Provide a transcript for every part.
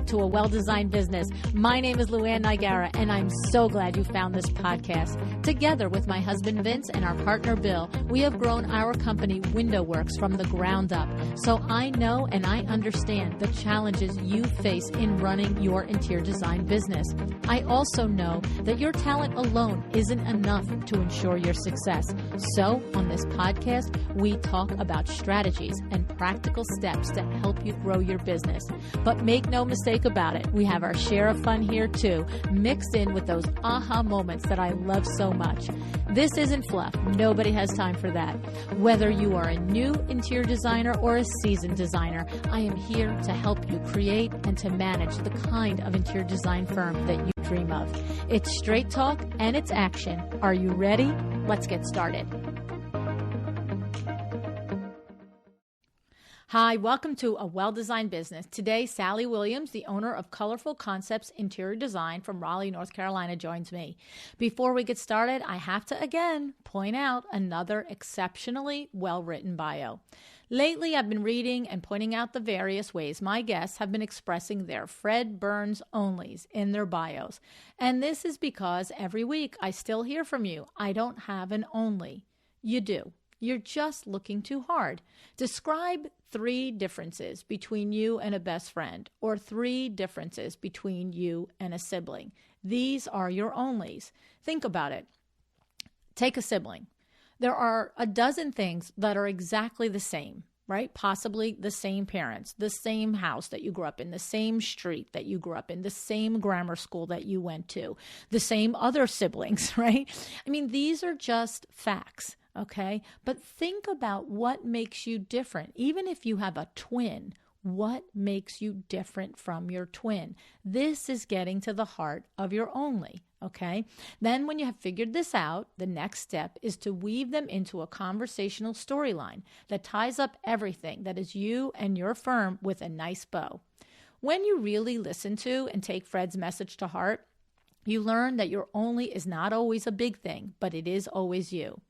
to A Well-Designed Business. My name is Luann Nigara, and I'm so glad you found this podcast. Together with my husband Vince and our partner Bill, we have grown our company Window Works from the ground up. So I know and I understand the challenges you face in running your interior design business. I also know that your talent alone isn't enough to ensure your success. So on this podcast, we talk about strategies and practical steps to help you grow your business. But make no mistake about it, we have our share of fun here too, mixed in with those aha moments that I love so much. This isn't fluff. Nobody has time for that. Whether you are a new interior designer or a seasoned designer, I am here to help you create and to manage the kind of interior design firm that you dream of. It's straight talk and it's action. Are you ready? Let's get started. Hi, welcome to A Well-Designed Business. Today, Sally Williams, the owner of Colorful Concepts Interior Design from Raleigh, North Carolina, joins me. Before we get started, I have to again point out another exceptionally well-written bio. Lately, I've been reading and pointing out the various ways my guests have been expressing their Fred Burns onlys in their bios. And this is because every week I still hear from you, I don't have an only. You do. You're just looking too hard. Describe 3 differences between you and a best friend, or 3 differences between you and a sibling. These are your onlys. Think about it. Take a sibling. There are a dozen things that are exactly the same, right? Possibly the same parents, the same house that you grew up in, the same street that you grew up in, the same grammar school that you went to, the same other siblings, right? I mean, these are just facts. Okay, but think about what makes you different. Even if you have a twin, what makes you different from your twin? This is getting to the heart of your only. Okay, then when you have figured this out, the next step is to weave them into a conversational storyline that ties up everything that is you and your firm with a nice bow. When you really listen to and take Fred's message to heart, you learn that your only is not always a big thing, but it is always you.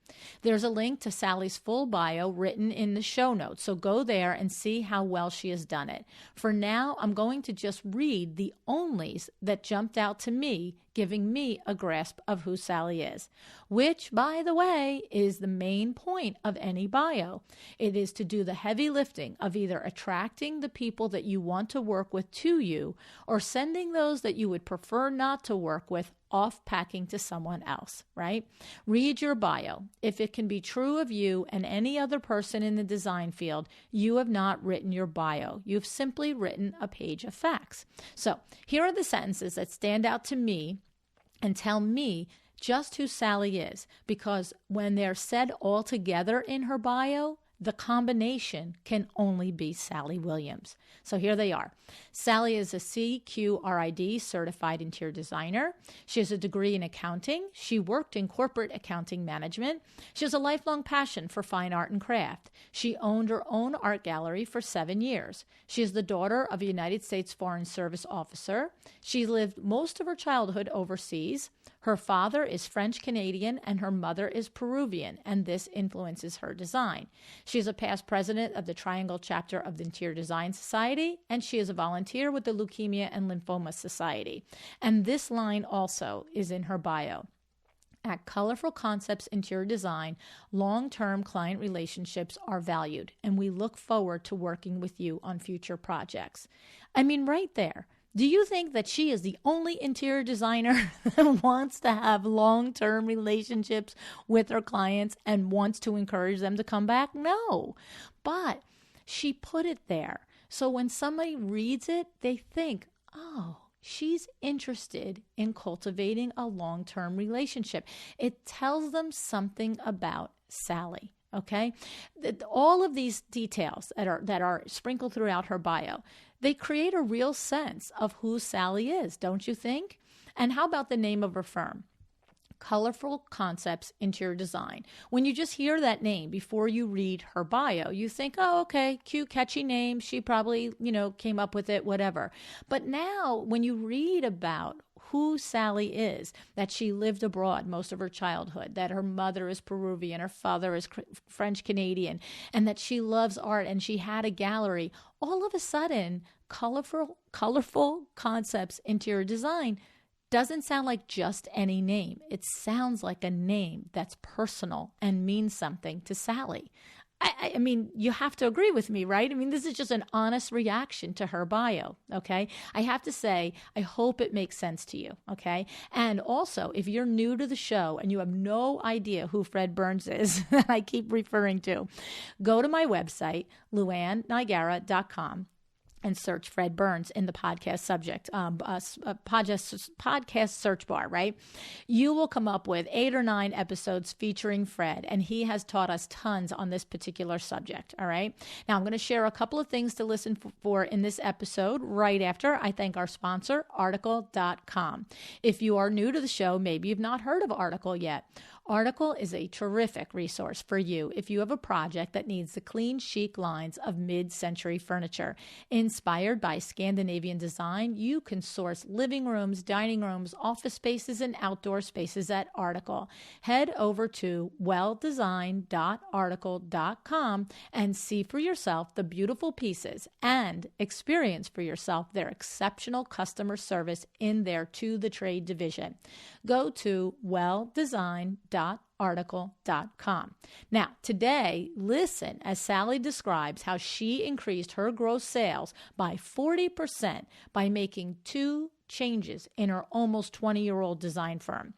There's a link to Sally's full bio written in the show notes, so go there and see how well she has done it. For now, I'm going to just read the onlys that jumped out to me, giving me a grasp of who Sally is, which, by the way, is the main point of any bio. It is to do the heavy lifting of either attracting the people that you want to work with to you or sending those that you would prefer not to work with off packing to someone else, right? Read your bio. If it can be true of you and any other person in the design field, you have not written your bio. You've simply written a page of facts. So here are the sentences that stand out to me and tell me just who Sally is, because when they're said all together in her bio, the combination can only be Sally Williams. So here they are. Sally is a CQRID certified interior designer. She has a degree in accounting. She worked in corporate accounting management. She has a lifelong passion for fine art and craft. She owned her own art gallery for 7 years. She is the daughter of a United States Foreign Service officer. She lived most of her childhood overseas. Her father is French-Canadian and her mother is Peruvian, and this influences her design. She is a past president of the Untitled Chapter of the Interior Design Society, and she is a volunteer with the Leukemia and Lymphoma Society. And this line also is in her bio. At Colorful Concepts Interior Design, long-term client relationships are valued, and we look forward to working with you on future projects. I mean, right there. Do you think that she is the only interior designer that wants to have long-term relationships with her clients and wants to encourage them to come back? No, but she put it there. So when somebody reads it, they think, oh, she's interested in cultivating a long-term relationship. It tells them something about Sally. Okay, all of these details that are sprinkled throughout her bio, they create a real sense of who Sally is, don't you think? And how about the name of her firm? Colorful Concepts Interior Design. When you just hear that name before you read her bio, you think, oh, okay, cute, catchy name. She probably, came up with it, whatever. But now when you read about who Sally is, that she lived abroad most of her childhood, that her mother is Peruvian, her father is French Canadian, and that she loves art and she had a gallery, all of a sudden, colorful concepts interior design doesn't sound like just any name. It sounds like a name that's personal and means something to Sally. I mean, you have to agree with me, right? I mean, this is just an honest reaction to her bio, okay? I have to say, I hope it makes sense to you, okay? And also, if you're new to the show and you have no idea who Fred Burns is, that I keep referring to, go to my website, luannigara.com, and search Fred Burns in the podcast subject, podcast search bar, right? You will come up with 8 or 9 episodes featuring Fred, and he has taught us tons on this particular subject, all right? Now, I'm going to share a couple of things to listen for in this episode right after I thank our sponsor, Article.com. If you are new to the show, maybe you've not heard of Article yet. Article is a terrific resource for you if you have a project that needs the clean, chic lines of mid-century furniture. Inspired by Scandinavian design, you can source living rooms, dining rooms, office spaces, and outdoor spaces at Article. Head over to welldesign.article.com and see for yourself the beautiful pieces and experience for yourself their exceptional customer service in their To the Trade division. Go to welldesign.article.com. Now, today, listen as Sally describes how she increased her gross sales by 40% by making 2 changes in her almost 20-year-old design firm.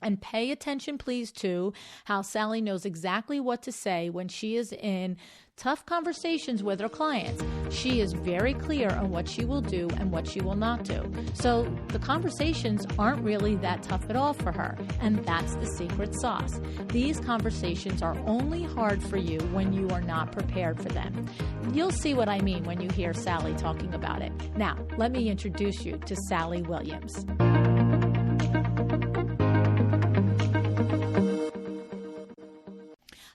And pay attention, please, to how Sally knows exactly what to say when she is in tough conversations with her clients. She is very clear on what she will do and what she will not do. So the conversations aren't really that tough at all for her. And that's the secret sauce. These conversations are only hard for you when you are not prepared for them. You'll see what I mean when you hear Sally talking about it. Now, let me introduce you to Sally Williams.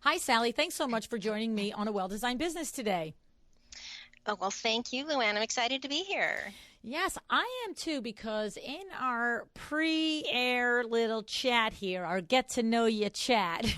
Hi, Sally. Thanks so much for joining me on A Well-Designed Business today. Oh, well, thank you, Luann. I'm excited to be here. Yes, I am too, because in our pre-air little chat here, our get-to-know-you chat,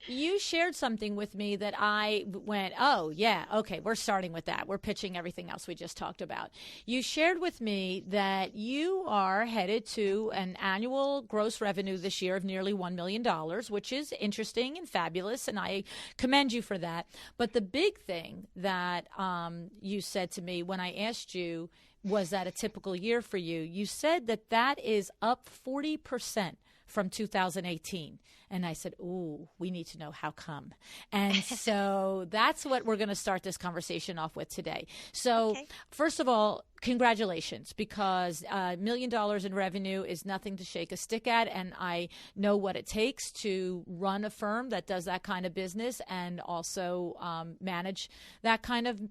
you shared something with me that I went, oh, yeah, okay, we're starting with that. We're pitching everything else we just talked about. You shared with me that you are headed to an annual gross revenue this year of nearly $1 million, which is interesting and fabulous, and I commend you for that. But the big thing that you said to me when I asked you, was that a typical year for you? You said that that is up 40% from 2018. And I said, ooh, we need to know how come. And so that's what we're going to start this conversation off with today. So First of all, congratulations, because $1 million in revenue is nothing to shake a stick at. And I know what it takes to run a firm that does that kind of business and also manage that kind of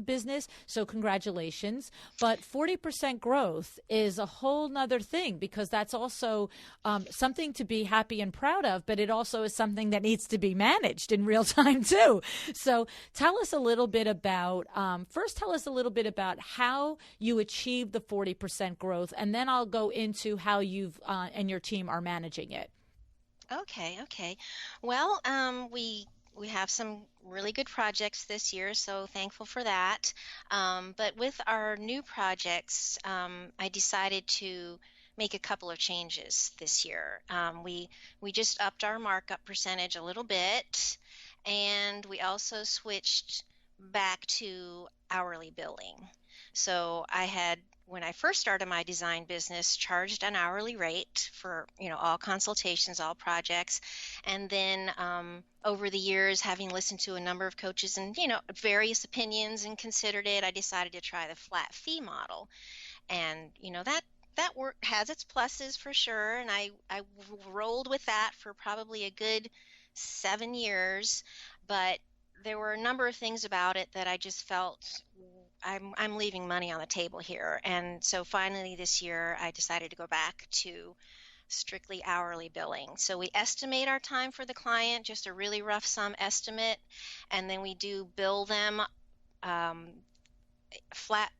business. So congratulations. But 40% growth is a whole nother thing, because that's also something to be happy and proud of, but it also is something that needs to be managed in real time too. So tell us a little bit about, first tell us a little bit about how you achieved the 40% growth, and then I'll go into how you've and your team are managing it. Okay. Well, we have some really good projects this year, so thankful for that. But with our new projects, I decided to make a couple of changes this year. We just upped our markup percentage a little bit, and we also switched back to hourly billing. So when I first started my design business, charged an hourly rate for all consultations, all projects, and then over the years, having listened to a number of coaches and various opinions and considered it, I decided to try the flat fee model, and that work has its pluses for sure, and I rolled with that for probably a good 7 years, but there were a number of things about it that I just felt I'm leaving money on the table here. And so finally this year I decided to go back to strictly hourly billing. So we estimate our time for the client, just a really rough sum estimate, and then we do bill them flat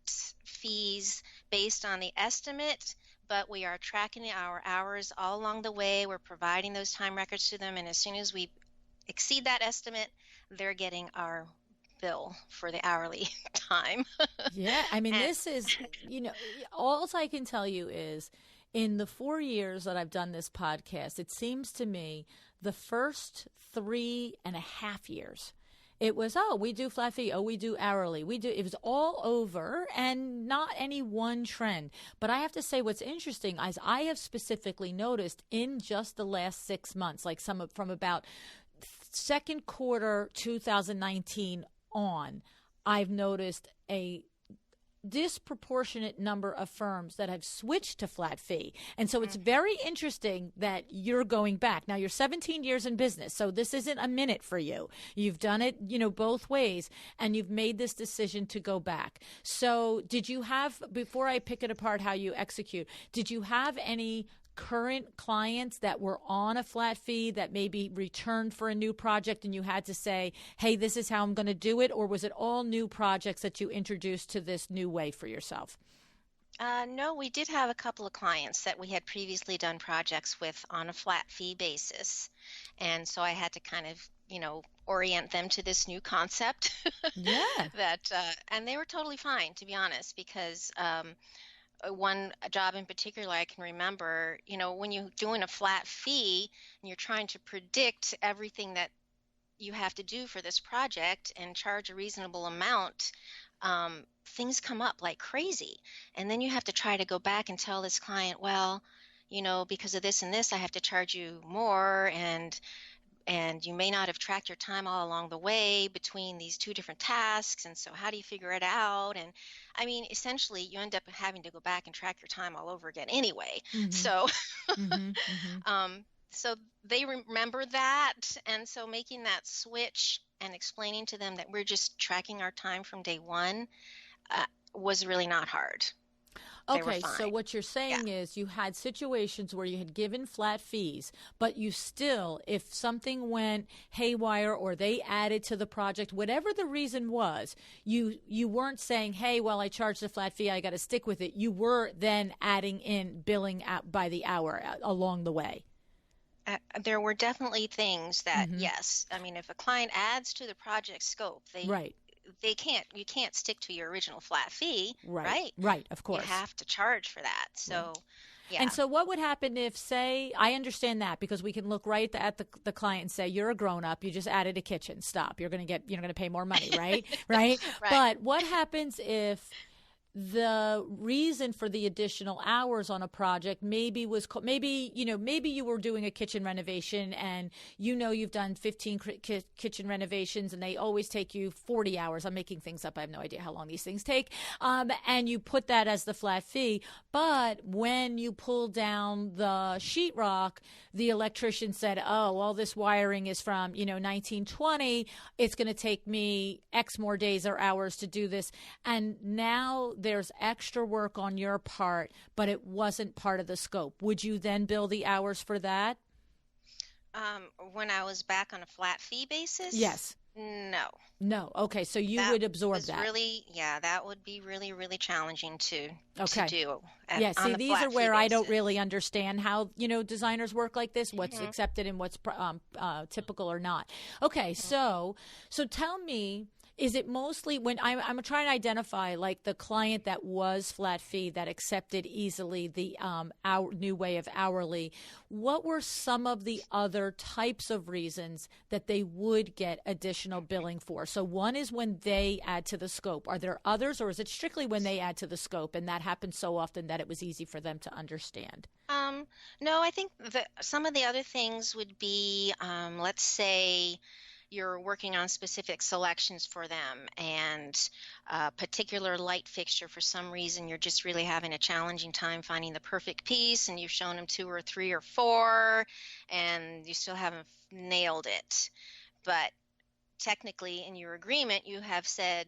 fees based on the estimate, but we are tracking our hours all along the way. We're providing those time records to them, and as soon as we exceed that estimate, they're getting our bill for the hourly time. Yeah, I mean, And this is, all I can tell you is in the 4 years that I've done this podcast, it seems to me the first 3.5 years, it was, oh, we do flat fee. Oh, we do hourly. It was all over and not any one trend. But I have to say what's interesting is I have specifically noticed in just the last 6 months, like from about second quarter 2019 on, I've noticed a disproportionate number of firms that have switched to flat fee. And so it's very interesting that you're going back. Now you're 17 years in business, so this isn't a minute for you. You've done it, both ways, and you've made this decision to go back. So did you have, before I pick it apart how you execute, did you have any current clients that were on a flat fee that maybe returned for a new project and you had to say, hey, this is how I'm going to do it? Or was it all new projects that you introduced to this new way for yourself? no, we did have a couple of clients that we had previously done projects with on a flat fee basis. And so I had to kind of, orient them to this new concept Yeah. and they were totally fine, to be honest, because one job in particular I can remember, when you're doing a flat fee and you're trying to predict everything that you have to do for this project and charge a reasonable amount, things come up like crazy. And then you have to try to go back and tell this client, well, because of this and this, I have to charge you more, and you may not have tracked your time all along the way between these two different tasks. And so how do you figure it out? And I mean, essentially, you end up having to go back and track your time all over again anyway. Mm-hmm. So, Mm-hmm. Mm-hmm. so they remember that. And so making that switch and explaining to them that we're just tracking our time from day one was really not hard. They were Okay, so fine. what you're saying is you had situations where you had given flat fees, but you still, if something went haywire or they added to the project, whatever the reason was, you weren't saying, hey, well, I charged a flat fee, I got to stick with it. You were then adding in billing out by the hour along the way. There were definitely things that, Mm-hmm. yes, I mean, if a client adds to the project scope, Right, you can't stick to your original flat fee, right, right? right, of You course. have to charge for that. So, And yeah. so what would happen if, say, I understand that because we can look right at the client and say, you're a grown up, you just added a kitchen, stop. You're going to pay more money, right? Right? Right. But what happens if the reason for the additional hours on a project maybe you were doing a kitchen renovation and you've done 15 kitchen renovations and they always take you 40 hours. I'm making things up. I have no idea how long these things take. And you put that as the flat fee. But when you pull down the sheetrock, the electrician said, oh, well, this wiring is from, 1920. It's going to take me X more days or hours to do this. And now there's extra work on your part, but it wasn't part of the scope. Would you then bill the hours for that? When I was back on a flat fee basis? Yes. No. Okay. So you That would absorb was that. that would be really, really challenging to Okay. do Yeah, on see, a these flat are fee where I don't basis. really understand how, designers work like this, what's Mhm. accepted and what's typical or not. Okay, so tell me, is it mostly when I'm trying to identify like the client that was flat fee that accepted easily the our new way of hourly, what were some of the other types of reasons that they would get additional billing for? So one is when they add to the scope. Are there others, or is it strictly when they add to the scope and that happens so often that it was easy for them to understand? No, I think that some of the other things would be, let's say you're working on specific selections for them and a particular light fixture for some reason you're just really having a challenging time finding the perfect piece and you've shown them two or three or four and you still haven't nailed it. But technically in your agreement you have said,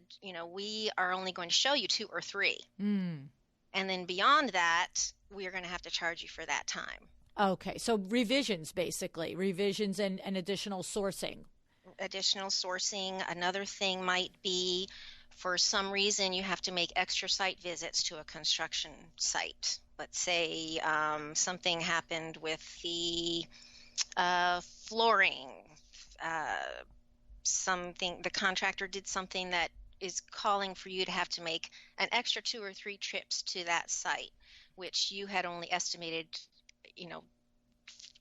we are only going to show you two or three. Mm. And then beyond that, we are going to have to charge you for that time. Okay, so revisions, basically, revisions and additional sourcing. Additional sourcing. Another thing might be for some reason you have to make extra site visits to a construction site. Let's say something happened with the flooring, the contractor did something that is calling for you to have to make an extra 2 or 3 trips to that site, which you had only estimated,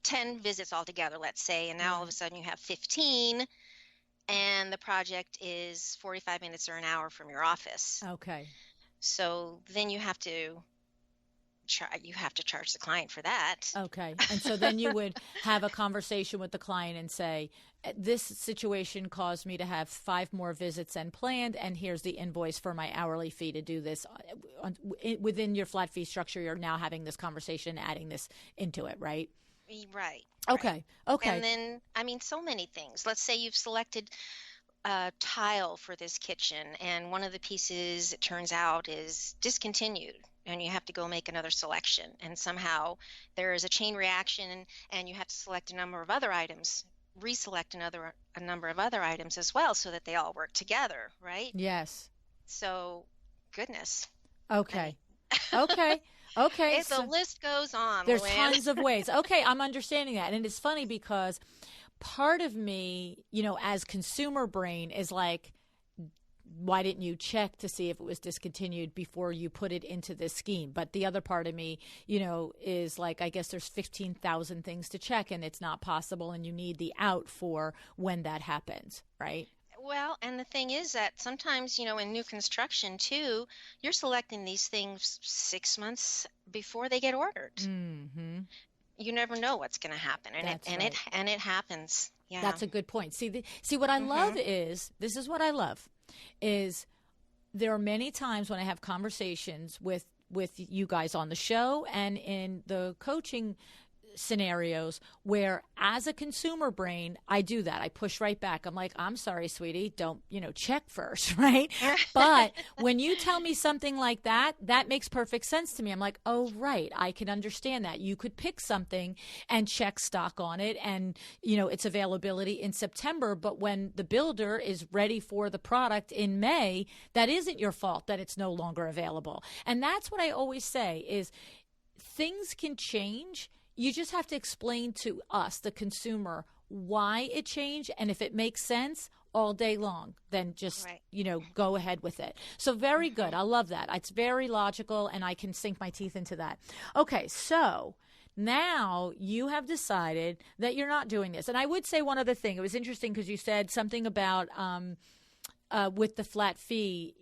10 visits altogether, let's say, and now all of a sudden you have 15, and the project is 45 minutes or an hour from your office. Okay. So then you have to charge the client for that. Okay. And so then you would have a conversation with the client and say, this situation caused me to have 5 more visits than planned, and here's the invoice for my hourly fee to do this. Within your flat fee structure, you're now having this conversation, adding this into it, right? Right. Okay. Okay. And then, so many things. Let's say you've selected tile for this kitchen, and one of the pieces, it turns out, is discontinued, and you have to go make another selection, and somehow there is a chain reaction, and you have to select a number of other items, reselect a number of other items as well, so that they all work together, right? Yes. So, goodness. Okay. Okay. Okay. The list goes on. There's Luann. tons of ways. Okay, I'm understanding that. And it's funny because part of me, as consumer brain is like, why didn't you check to see if it was discontinued before you put it into this scheme? But the other part of me, is like, I guess there's 15,000 things to check and it's not possible, and you need the out for when that happens, right? Well, and the thing is that sometimes, in new construction too, you're selecting these things 6 months before they get ordered. Mm-hmm. You never know what's going to happen, and it happens. Yeah, that's a good point. See, what I love is, this is what I love, is there are many times when I have conversations with you guys on the show and in the coaching scenarios where, as a consumer brain, I do that. I push right back. I'm like, I'm sorry, sweetie, don't, check first, right? But when you tell me something like that, that makes perfect sense to me. I'm like, oh, right, I can understand that. You could pick something and check stock on it and, its availability in September, but when the builder is ready for the product in May, that isn't your fault that it's no longer available. And that's what I always say is, things can change. You just have to explain to us, the consumer, why it changed, and if it makes sense all day long, then just, go ahead with it. So very good. I love that. It's very logical, and I can sink my teeth into that. Okay, so now you have decided that you're not doing this. And I would say one other thing. It was interesting because you said something about with the flat fee,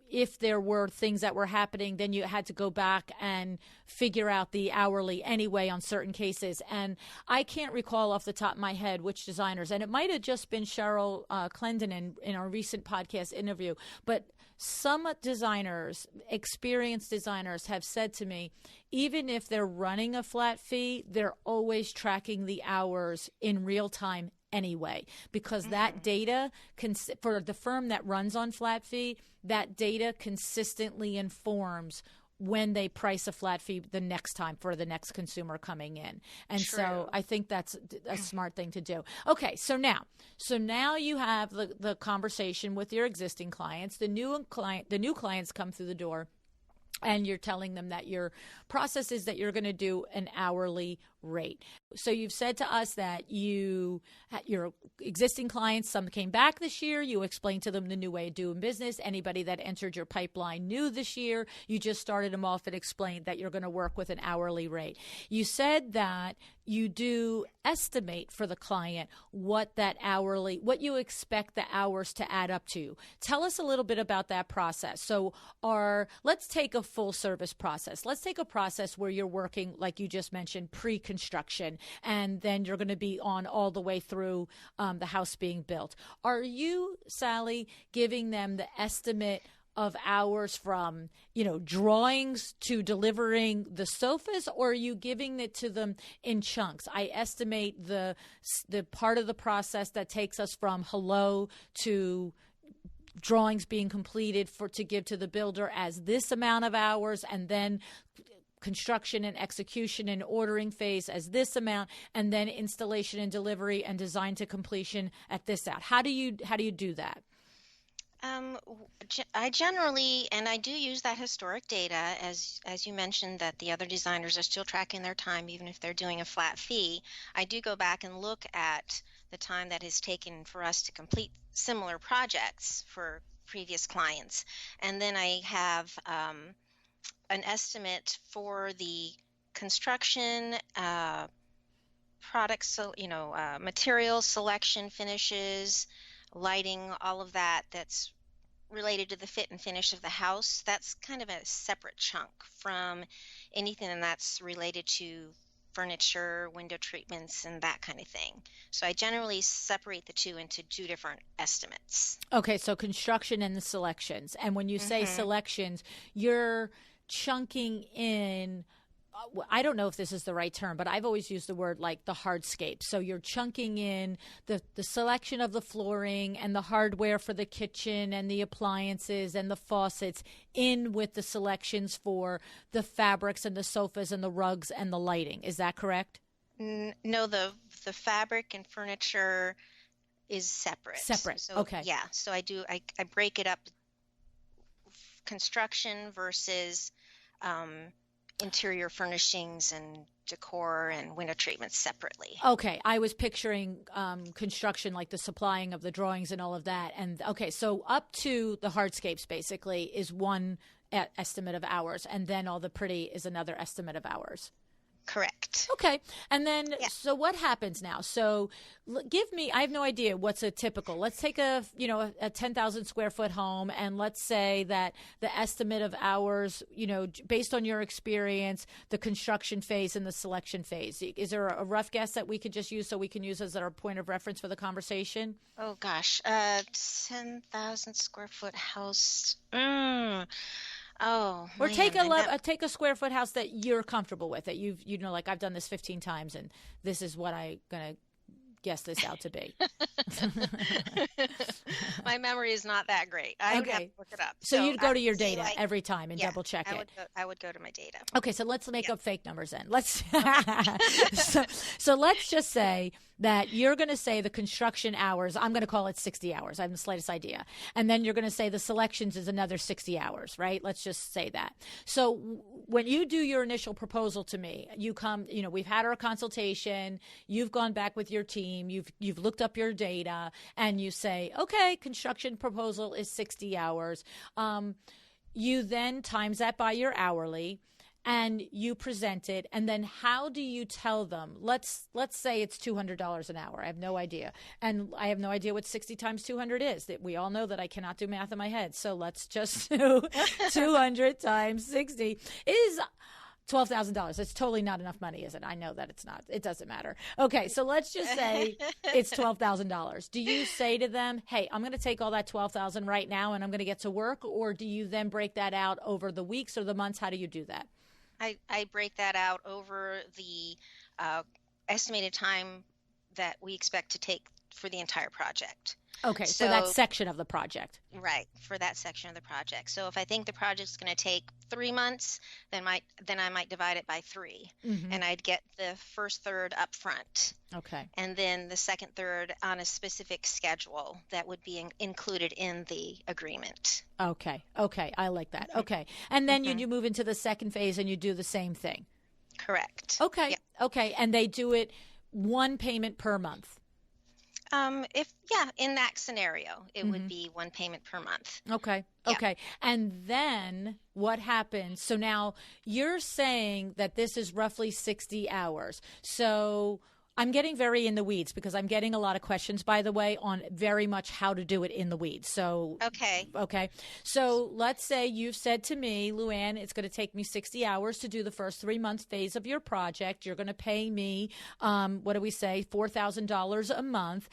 if there were things that were happening, then you had to go back and figure out the hourly anyway on certain cases. And I can't recall off the top of my head which designers, and it might have just been Cheryl Clendon in our recent podcast interview, but some designers, experienced designers, have said to me, even if they're running a flat fee, they're always tracking the hours in real time anyway, because that data for the firm that runs on flat fee, that data consistently informs when they price a flat fee the next time for the next consumer coming in. And so I think that's a smart thing to do. Okay, so now you have the conversation with your existing clients. The new clients come through the door, and you're telling them that your process is that you're going to do an hourly rate. So you've said to us that your existing clients, some came back this year. You explained to them the new way of doing business. Anybody that entered your pipeline new this year, you just started them off and explained that you're going to work with an hourly rate. You said that you do estimate for the client what you expect the hours to add up to. Tell us a little bit about that process. So let's take a full service process. Let's take a process where you're working, like you just mentioned, pre-construction, and then you're going to be on all the way through the house being built. Are you, Sally, giving them the estimate of hours from, drawings to delivering the sofas, or are you giving it to them in chunks? I estimate the part of the process that takes us from hello to drawings being completed to give to the builder as this amount of hours, and then construction and execution and ordering phase as this amount, and then installation and delivery and design to completion at this out. How do you do that? I generally, and I do use that historic data, as you mentioned, that the other designers are still tracking their time, even if they're doing a flat fee. I do go back and look at the time that has taken for us to complete similar projects for previous clients, and then I have an estimate for the construction, products, so materials, selection, finishes, lighting, all of that. That's related to the fit and finish of the house. That's kind of a separate chunk from anything that's related to furniture, window treatments, and that kind of thing. So I generally separate the two into two different estimates. Okay, so construction and the selections. And when you say selections, you're chunking in, I don't know if this is the right term, but I've always used the word like the hardscape. So you're chunking in the selection of the flooring and the hardware for the kitchen and the appliances and the faucets in with the selections for the fabrics and the sofas and the rugs and the lighting. Is that correct? No, the fabric and furniture is separate. Separate. So, okay. Yeah. So I break it up, construction versus interior furnishings and decor and window treatments separately. Okay, I was picturing construction, like the supplying of the drawings and all of that. And okay, so up to the hardscapes basically is one estimate of hours, and then all the pretty is another estimate of hours. Correct. Okay. And then, So what happens now? So give me, I have no idea what's a typical, let's take a 10,000 square foot home. And let's say that the estimate of hours, based on your experience, the construction phase and the selection phase, is there a rough guess that we could just use so we can use as our point of reference for the conversation? Oh gosh. 10,000 square foot house. Oh, or man, take a square foot house that you're comfortable with, that like I've done this 15 times and this is what I'm going to guess this out to be. My memory is not that great. I would have to look it up. So you'd go to your data every time and double check it. I would go to my data. Okay, so let's make up fake numbers then. Let's so let's just say that you're going to say the construction hours, I'm going to call it 60 hours. I have the slightest idea. And then you're going to say the selections is another 60 hours, right? Let's just say that. So when you do your initial proposal to me, you come, we've had our consultation, you've gone back with your team, you've looked up your data, and you say, okay, construction proposal is 60 hours. You then times that by your hourly, and you present it, and then how do you tell them? Let's say it's $200 an hour. I have no idea, and I have no idea what 60 times 200 is. That we all know that I cannot do math in my head, so let's just do 200 times 60 is $12,000. It's totally not enough money, is it? I know that it's not. It doesn't matter. Okay, so let's just say it's $12,000. Do you say to them, hey, I'm going to take all that $12,000 right now and I'm going to get to work? Or do you then break that out over the weeks or the months? How do you do that? I break that out over the estimated time that we expect to take for the entire project. Okay, so that section of the project. Right, for that section of the project. So if I think the project's going to take 3 months, then I might divide it by 3, and I'd get the first third up front. Okay. And then the second third on a specific schedule that would be included in the agreement. Okay, I like that. Okay, and then you move into the second phase and you do the same thing. Correct. Okay, Yep. Okay, and they do it one payment per month. In that scenario, it would be one payment per month. Okay. Yeah. Okay. And then what happens? So now you're saying that this is roughly 60 hours. So I'm getting very in the weeds because I'm getting a lot of questions, by the way, on very much how to do it in the weeds. So, okay. So let's say you've said to me, Luann, it's going to take me 60 hours to do the first 3 month phase of your project. You're going to pay me, what do we say, $4,000 a month.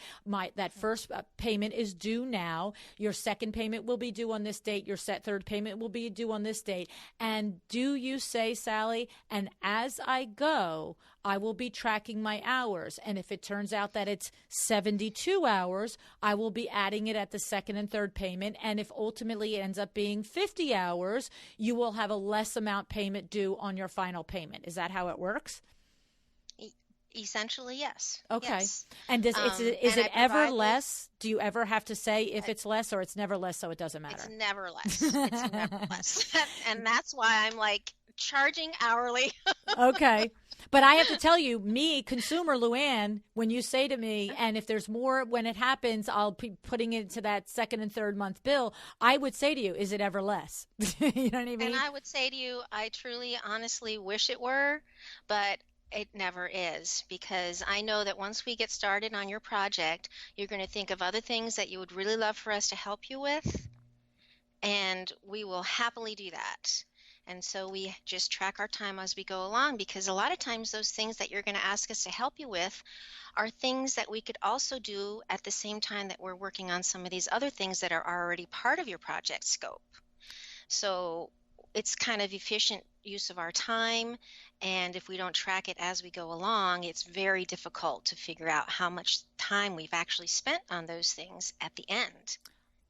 That first payment is due now. Your second payment will be due on this date. Your third payment will be due on this date. And do you say, Sally, and as I go, I will be tracking my hours. And if it turns out that it's 72 hours, I will be adding it at the second and third payment. And if ultimately it ends up being 50 hours, you will have a less amount payment due on your final payment. Is that how it works? Essentially, yes. Okay. Yes. And is And it I ever provide this. less? Do you ever have to say if it's less, or it's never less, so it doesn't It's matter? never less. It's never less. And that's why I'm like charging hourly. Okay. But I have to tell you, me, consumer Luann, when you say to me, and if there's more when it happens, I'll be putting it into that second and third month bill, I would say to you, is it ever less? You know what I And mean? I would say to you, I truly, honestly wish it were, but it never is because I know that once we get started on your project, you're going to think of other things that you would really love for us to help you with, and we will happily do that. And so we just track our time as we go along because a lot of times those things that you're going to ask us to help you with are things that we could also do at the same time that we're working on some of these other things that are already part of your project scope. So it's kind of efficient use of our time. And if we don't track it as we go along, it's very difficult to figure out how much time we've actually spent on those things at the end.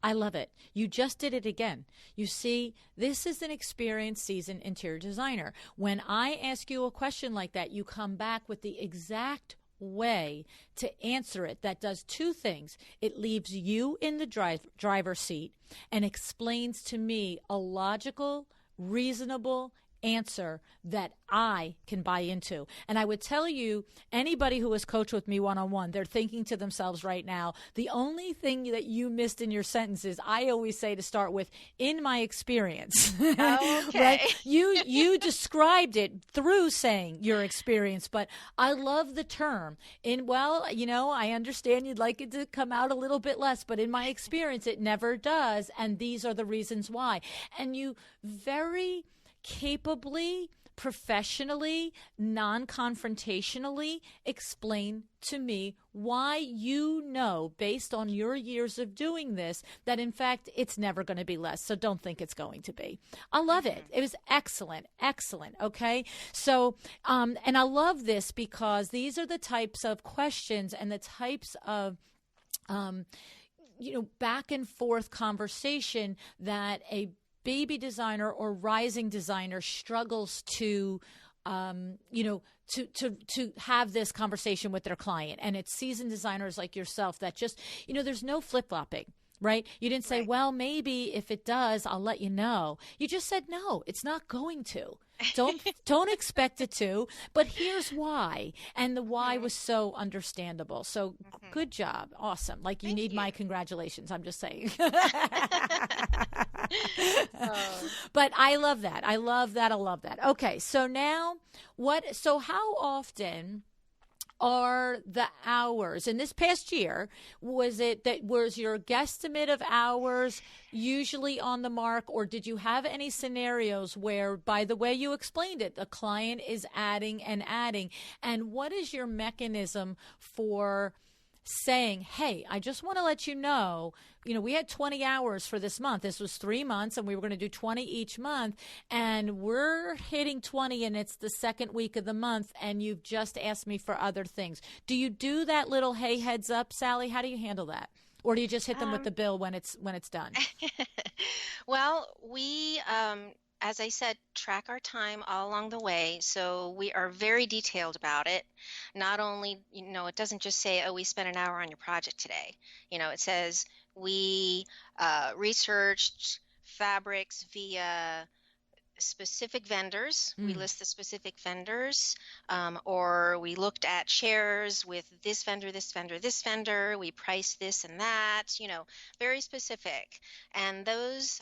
I love it. You just did it again. You see, this is an experienced, seasoned interior designer. When I ask you a question like that, you come back with the exact way to answer it that does two things. It leaves you in the driver's seat and explains to me a logical, reasonable answer that I can buy into. And I would tell you, anybody who has coached with me one-on-one, they're thinking to themselves right now, the only thing that you missed in your sentence is I always say to start with, in my experience. Okay. Right? You described it through saying your experience, but I love the term. I understand you'd like it to come out a little bit less, but in my experience, it never does. And these are the reasons why. And you very capably, professionally, non-confrontationally explain to me why you know, based on your years of doing this, that in fact it's never going to be less. So don't think it's going to be. I love it. It was excellent. Excellent. Okay. So, and I love this because these are the types of questions and the types of, back and forth conversation that a baby designer or rising designer struggles to to have this conversation with their client. And it's seasoned designers like yourself that just, there's no flip-flopping, right? You didn't say, Right. well, maybe if it does, I'll let you know. You just said, no, it's not going to. Don't expect it to, but here's why. And the why Mhm. was so understandable. So Mhm. good job. Awesome. Like you Thank need you. my congratulations. I'm just saying. Oh. But I love that. I love that. I love that. Okay. So now so how often are the hours in this past year? Was your guesstimate of hours usually on the mark, or did you have any scenarios where, by the way you explained it, the client is adding and adding? And what is your mechanism for saying, hey, I just want to let you know, we had 20 hours for this month. This was 3 months and we were going to do 20 each month, and we're hitting 20 and it's the second week of the month and you've just asked me for other things. Do you do that little, hey, heads up, Sally? How do you handle that? Or do you just hit them with Um, the bill when it's done? well, we, as I said, track our time all along the way. So we are very detailed about it. Not only, it doesn't just say, oh, we spent an hour on your project today. It says we researched fabrics via specific vendors. We Mm, list the specific vendors, or we looked at chairs with this vendor, this vendor, this vendor. We priced this and that, very specific. And those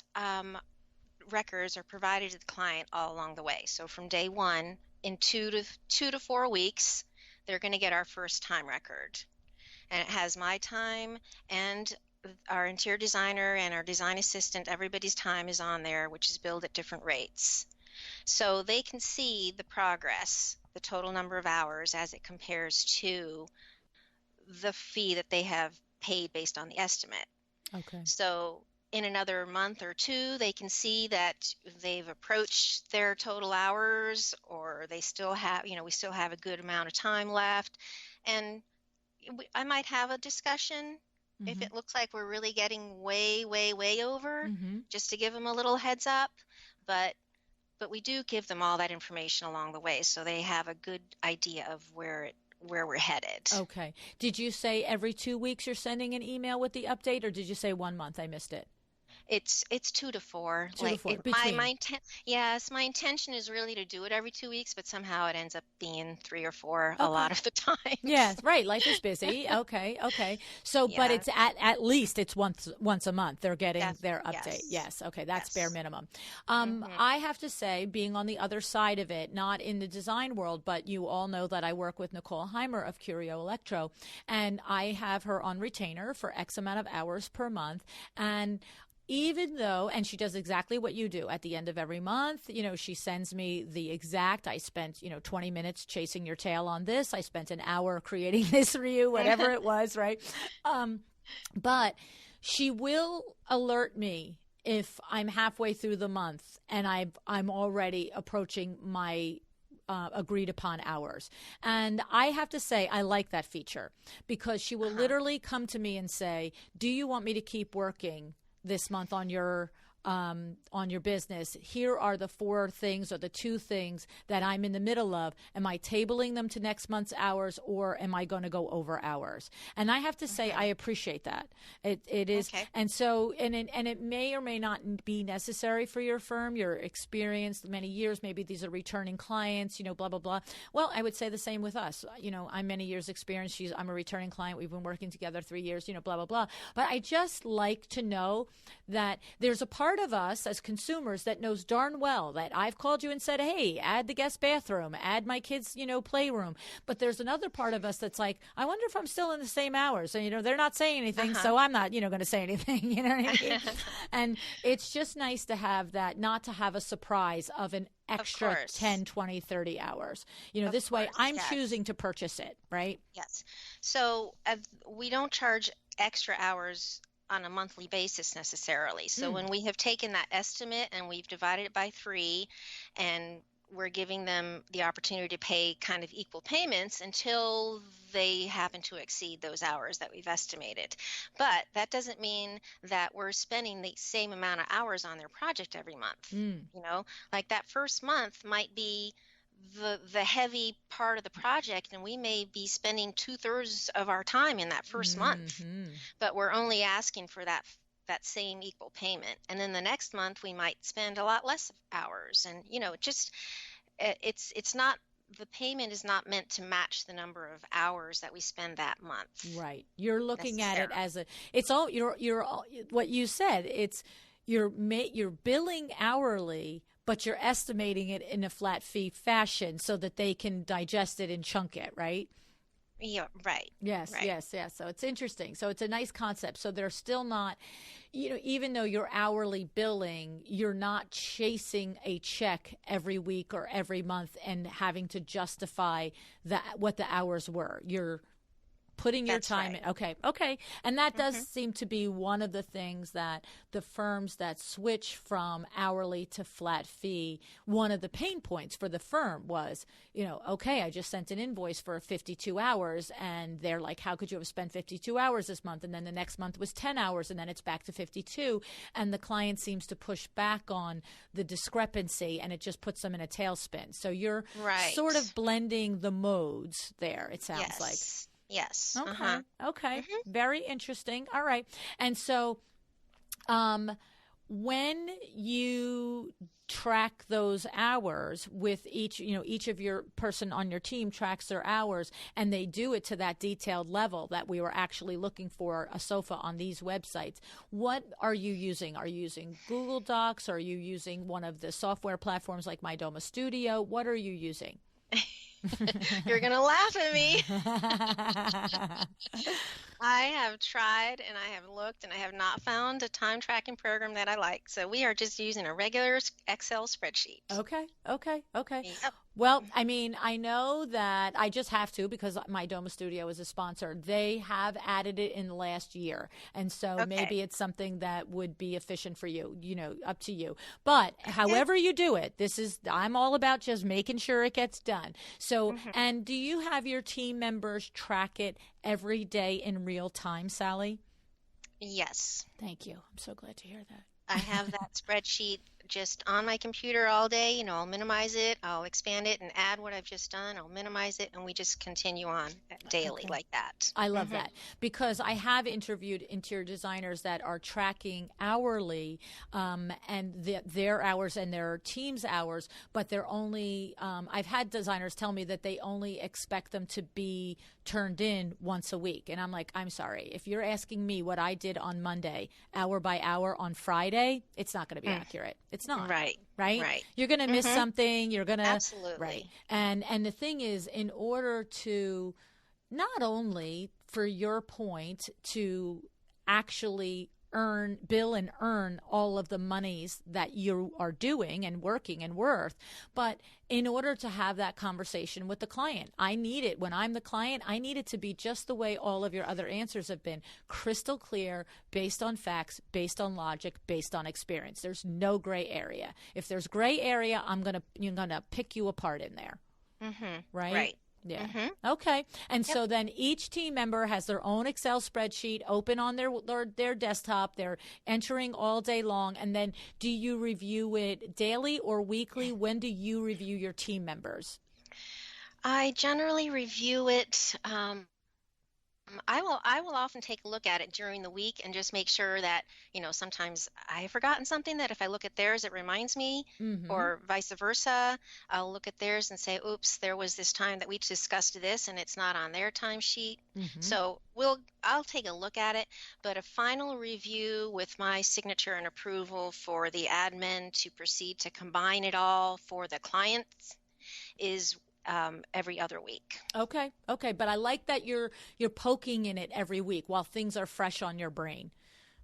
records are provided to the client all along the way. So from day one, in 2 to 4 weeks, they're going to get our first time record. And it has my time and our interior designer and our design assistant, everybody's time is on there, which is billed at different rates. So they can see the progress, the total number of hours as it compares to the fee that they have paid based on the estimate. okay. So in another month or two, they can see that they've approached their total hours, or they still have, we still have a good amount of time left. And I might have a discussion if Mm-hmm. it looks like we're really getting way, way, way over, Mm-hmm. just to give them a little heads up. But we do give them all that information along the way, so they have a good idea of where we're headed. Okay. Did you say every 2 weeks you're sending an email with the update, or did you say 1 month? I missed it. It's 2 to 4. 2 to 4 My between. yes, my intention is really to do it every 2 weeks, but somehow it ends up being 3 or 4 a Okay. lot of the times. Yes, right. Life is busy. Okay, okay. So, but Yeah, it's at least it's once a month they're getting that's their update. yes, Yes. Okay, that's bare yes. minimum. Mhm. I have to say, being on the other side of it, not in the design world, but you all know that I work with Nicole Heimer of Curio Electro, and I have her on retainer for X amount of hours per month, and even though, and she does exactly what you do at the end of every month, she sends me the exact, I spent, 20 minutes chasing your tail on this. I spent an hour creating this for you, whatever it was, right? But she will alert me if I'm halfway through the month and I'm already approaching my agreed upon hours. And I have to say, I like that feature because she will Uh-huh. literally come to me and say, do you want me to keep working this month on your business? Here are the 4 things or the 2 things that I'm in the middle of. Am I tabling them to next month's hours, or am I going to go over hours? And I have to say, I Mhm. appreciate that. It is, Okay. and so, and it may or may not be necessary for your firm. You're experienced many years. Maybe these are returning clients. Blah blah blah. Well, I would say the same with us. I'm many years experience. I'm a returning client. We've been working together 3 years. Blah blah blah. But I just like to know that there's a part of us as consumers that knows darn well that I've called you and said, hey, add the guest bathroom, add my kids, playroom. But there's another part of us that's like, I wonder if I'm still in the same hours. And, they're not saying anything, Uh-huh. so I'm not, going to say anything. You know what I mean? And it's just nice to have that, not to have a surprise of an Of extra course. 10, 20, 30 hours. Of This way course. I'm Yes. choosing to purchase it, right? Yes. So we don't charge extra hours on a monthly basis necessarily. So Mm, when we have taken that estimate and we've divided it by 3, and we're giving them the opportunity to pay kind of equal payments until they happen to exceed those hours that we've estimated. But that doesn't mean that we're spending the same amount of hours on their project every month. mm, You know, like that first month might be the heavy part of the project, and we may be spending 2/3 of our time in that first month, mm-hmm. but we're only asking for that same equal payment. And then the next month we might spend a lot less hours, and just it's not, the payment is not meant to match the number of hours that we spend that month Right. You're looking at it necessarily. as it's all what you said. You're billing hourly, but you're estimating it in a flat fee fashion so that they can digest it and chunk it, right? Yeah, right, Yes, right. yes, yes. So it's interesting. So it's a nice concept. So they're still not, even though you're hourly billing, you're not chasing a check every week or every month and having to justify what the hours were. You're putting your That's time right. in. Okay, okay. And that does Hmm. seem to be one of the things that the firms that switch from hourly to flat fee, one of the pain points for the firm was, okay, I just sent an invoice for 52 hours, and they're like, how could you have spent 52 hours this month? And then the next month was 10 hours, and then it's back to 52. And the client seems to push back on the discrepancy, and it just puts them in a tailspin. So you're sort Right. of blending the modes there, it sounds like. Yes. Yes. Okay. Uh-huh. Okay. Hmm. Very interesting. All right. And so, um, when you track those hours with each of your person on your team tracks their hours, and they do it to that detailed level that we were actually looking for a sofa on these websites. What are you using? Are you using Google Docs? Are you using one of the software platforms like My Doma Studio? What are you using? You're gonna laugh at me. I have tried and I have looked and I have not found a time tracking program that I like. So we are just using a regular Excel spreadsheet. Okay, okay, okay. Yep. Well, I mean, I know that I just have to because my Doma Studio is a sponsor. They have added it in the last year. And so Okay. maybe it's something that would be efficient for you, up to you. But Okay. however you do it, I'm all about just making sure it gets done. So, Hmm. and do you have your team members track it every day in real time, Sally? Yes. Thank you. I'm so glad to hear that. I have that spreadsheet just on my computer all day. I'll minimize it, I'll expand it and add what I've just done. I'll minimize it, and we just continue on daily Okay. like that. I love that because I have interviewed interior designers that are tracking hourly and their hours and their team's hours, but they're only, I've had designers tell me that they only expect them to be turned in once a week. And I'm like, I'm sorry. If you're asking me what I did on Monday, hour by hour on Friday, it's not going to be accurate. It's not. Right. Right? Right. You're going to miss something. You're going to. Absolutely. Right. And the thing is, in order to not only for your point to actually bill and earn all of the monies that you are doing and working and worth, but in order to have that conversation with the client, I need it when I'm the client, I need it to be just the way all of your other answers have been, crystal clear, based on facts, based on logic, based on experience. There's no gray area. If there's gray area, you're gonna pick you apart in there. Right? Right. Yeah. Okay. And so then each team member has their own Excel spreadsheet open on their desktop. They're entering all day long. And then do you review it daily or weekly? When do you review your team members? I generally review it. I will often take a look at it during the week and just make sure that, sometimes I've forgotten something that if I look at theirs, it reminds me, or vice versa. I'll look at theirs and say, oops, there was this time that we discussed this and it's not on their timesheet. So I'll take a look at it, but a final review with my signature and approval for the admin to proceed to combine it all for the clients is every other week. Okay. But I like that you're poking in it every week while things are fresh on your brain.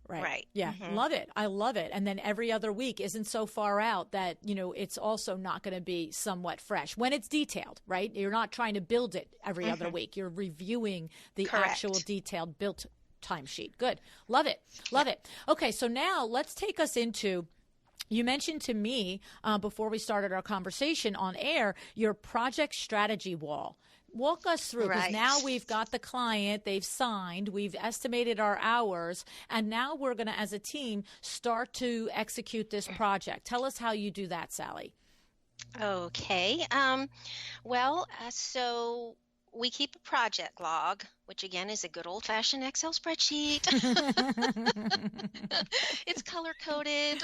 Right. Yeah. Love it. I love it. And then every other week isn't so far out that, it's also not going to be somewhat fresh when it's detailed, right? You're not trying to build it every other week. You're reviewing the actual detailed built timesheet. Good. Love it. Love it. Okay. So now let's take us into, you mentioned to me before we started our conversation on air, your project strategy wall. Walk us through, because now we've got the client, they've signed, we've estimated our hours, and now we're going to, as a team, start to execute this project. Tell us how you do that, Sally. Okay. So we keep a project log, which again is a good old-fashioned Excel spreadsheet. It's color-coded.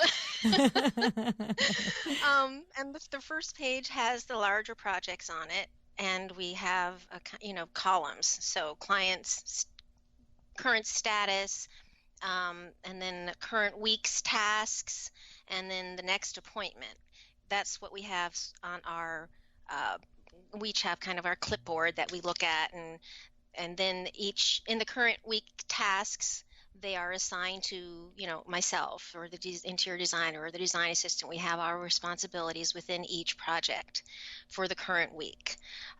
And the first page has the larger projects on it, and we have, columns. So clients' current status, and then the current week's tasks, and then the next appointment. That's what we have on our we each have kind of our clipboard that we look at, and then each in the current week tasks, they are assigned to myself or the interior designer or the design assistant. We have our responsibilities within each project for the current week.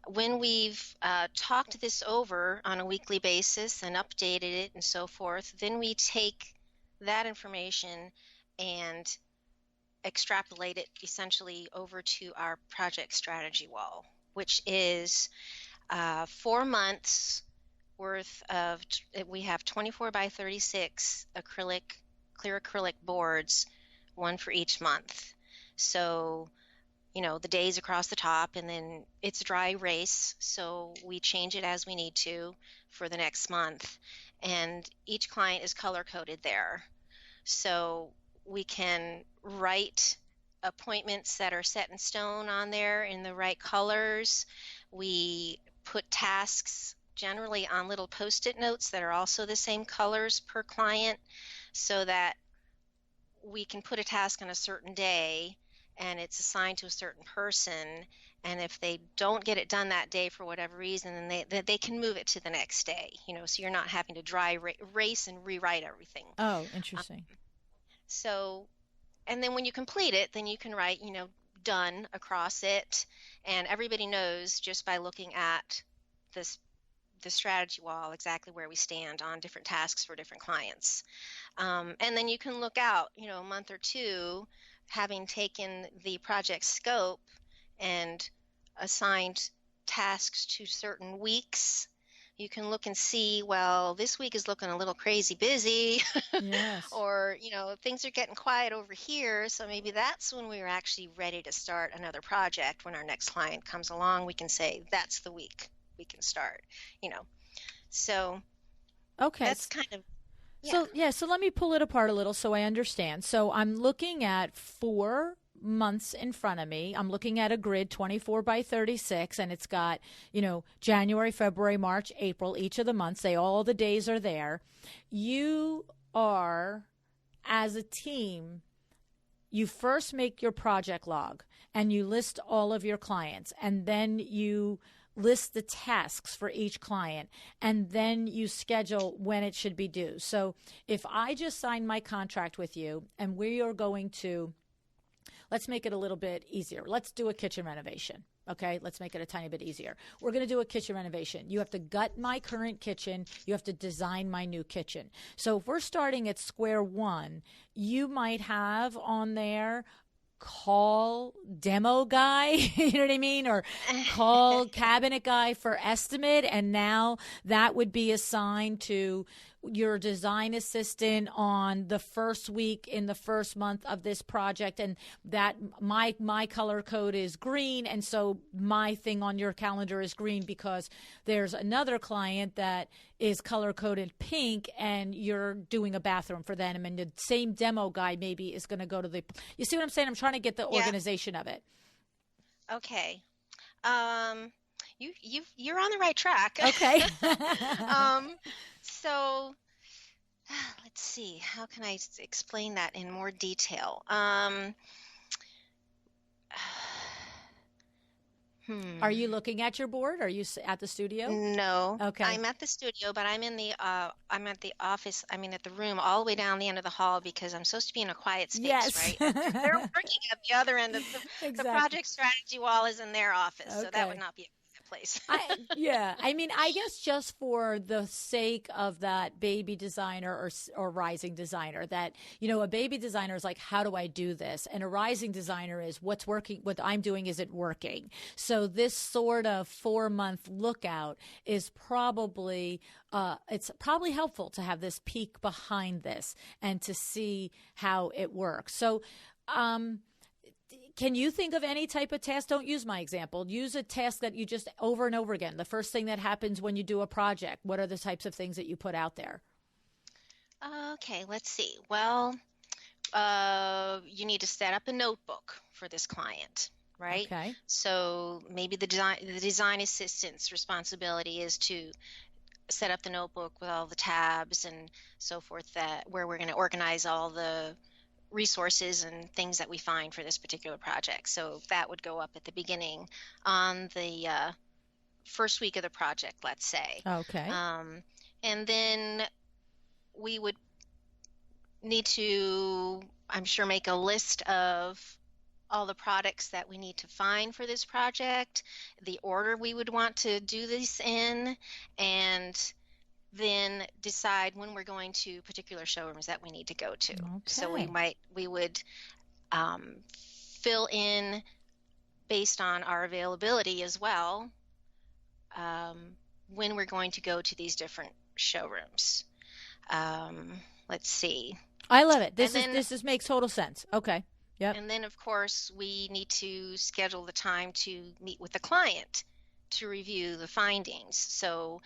When we've talked this over on a weekly basis and updated it and so forth, then we take that information and extrapolate it essentially over to our project strategy wall, which is 4 months worth of, we have 24 by 36 clear acrylic boards, one for each month. So, the days across the top, and then it's dry erase, so we change it as we need to for the next month. And each client is color coded there. So we can write appointments that are set in stone on there in the right colors. We put tasks generally on little post-it notes that are also the same colors per client, so that we can put a task on a certain day and it's assigned to a certain person, and if they don't get it done that day for whatever reason, then they can move it to the next day, so you're not having to dry erase and rewrite everything. Oh, interesting. And then when you complete it, then you can write, done across it, and everybody knows just by looking at the strategy wall exactly where we stand on different tasks for different clients. And then you can look out, a month or two, having taken the project scope and assigned tasks to certain weeks. you can look and see, well, this week is looking a little crazy busy, Yes. or, things are getting quiet over here. So maybe that's when we're actually ready to start another project. When our next client comes along, we can say, that's the week we can start, you know. So Okay. that's kind of, yeah. So, yeah, so let me pull it apart a little so I understand. So, I'm looking at 4 months in front of me. I'm looking at a grid 24 by 36, and it's got, January, February, March, April, each of the months. All the days are there. You are, as a team, you first make your project log and you list all of your clients, and then you list the tasks for each client, and then you schedule when it should be due. So if I just sign my contract with you and we are going to, let's make it a little bit easier. Let's do a kitchen renovation. Okay, let's make it a tiny bit easier. We're going to do a kitchen renovation. You have to gut my current kitchen. You have to design my new kitchen. So if we're starting at square one, you might have on there, call demo guy, you know what I mean? Or call cabinet guy for estimate. And now that would be assigned to your design assistant on the first week in the first month of this project. And that my color code is green. And so my thing on your calendar is green because there's another client that is color coded pink and you're doing a bathroom for them. And the same demo guy maybe is going to go to you see what I'm saying? I'm trying to get the organization of it. Okay. You're on the right track. Okay. So let's see, how can I explain that in more detail? Are you looking at your board? Are you at the studio? No. Okay. I'm at the studio, but I'm at the office. I mean, at the room all the way down the end of the hall because I'm supposed to be in a quiet space, yes. right? And they're working at the other end of the project strategy wall is in their office, so that would not be a place. I mean, I guess just for the sake of that baby designer or rising designer, that, a baby designer is like, how do I do this? And a rising designer is what's working, what I'm doing, is it working? So this sort of 4-month lookout is probably, it's probably helpful to have this peek behind this and to see how it works. So, can you think of any type of task? Don't use my example. Use a task that you just over and over again. The first thing that happens when you do a project. What are the types of things that you put out there? Okay, let's see. Well, you need to set up a notebook for this client, right? Okay. So maybe the design assistant's responsibility is to set up the notebook with all the tabs and so forth, that where we're going to organize all the resources and things that we find for this particular project. So that would go up at the beginning on the first week of the project, let's say. Okay. And then we would need to, I'm sure, make a list of all the products that we need to find for this project, the order we would want to do this in, and then decide when we're going to particular showrooms that we need to go to. Okay. So we would fill in based on our availability as well, when we're going to go to these different showrooms. Let's see. I love it. This makes total sense. Okay. Yep. And then, of course, we need to schedule the time to meet with the client to review the findings. So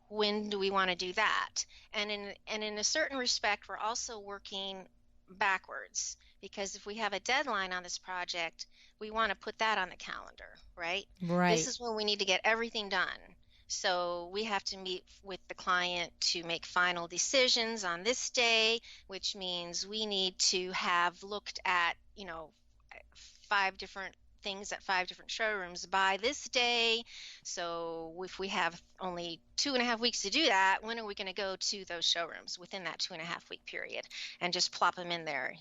when do we want to do that? And in a certain respect, we're also working backwards, because if we have a deadline on this project, we want to put that on the calendar, right? Right. This is when we need to get everything done. So we have to meet with the client to make final decisions on this day, which means we need to have looked at, 5 different things at 5 different showrooms by this day. So if we have only 2.5 weeks to do that, when are we going to go to those showrooms within that 2.5 week period and just plop them in there,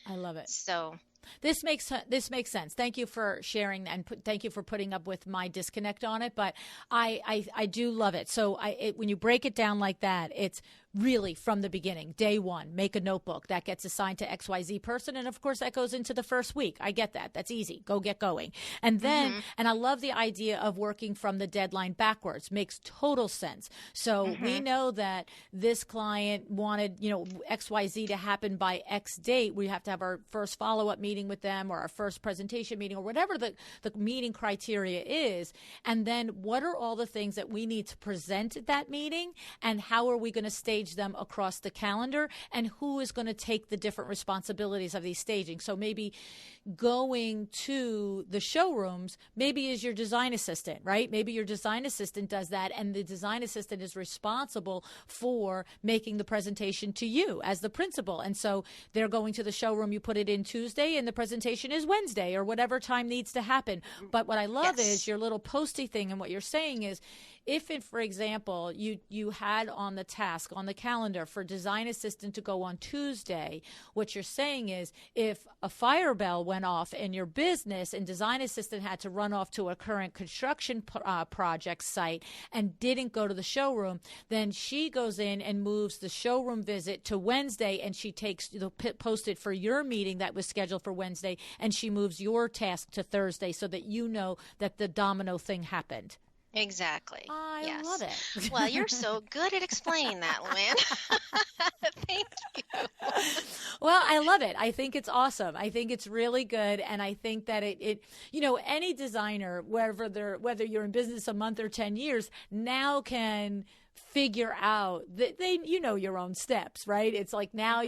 I love it. So This makes sense. Thank you for sharing and thank you for putting up with my disconnect on it. But I do love it. So when you break it down like that, it's really from the beginning, day one, make a notebook that gets assigned to XYZ person. And of course, that goes into the first week. I get that. That's easy. Go get going. And then, and I love the idea of working from the deadline backwards. Makes total sense. So we know that this client wanted, XYZ to happen by X date. We have to have our first follow-up meeting with them or our first presentation meeting or whatever the meeting criteria is. And then what are all the things that we need to present at that meeting, and how are we going to stage them across the calendar, and who is going to take the different responsibilities of these staging. So maybe going to the showrooms maybe is your design assistant, right? Maybe your design assistant does that, and the design assistant is responsible for making the presentation to you as the principal. And so they're going to the showroom, you put it in Tuesday, and the presentation is Wednesday or whatever time needs to happen. But what I love is your little posty thing, and what you're saying is, if, for example, you had on the task, on the calendar for design assistant to go on Tuesday, what you're saying is if a fire bell went off in your business and design assistant had to run off to a current construction project site and didn't go to the showroom, then she goes in and moves the showroom visit to Wednesday, and she takes the post-it for your meeting that was scheduled for Wednesday, and she moves your task to Thursday so that you know that the domino thing happened. Exactly. I love it. Well, you're so good at explaining that, Luann. Thank you. Well, I love it. I think it's awesome. I think it's really good. And I think that any designer, whether you're in business a month or 10 years, now can figure out that your own steps, right? It's like now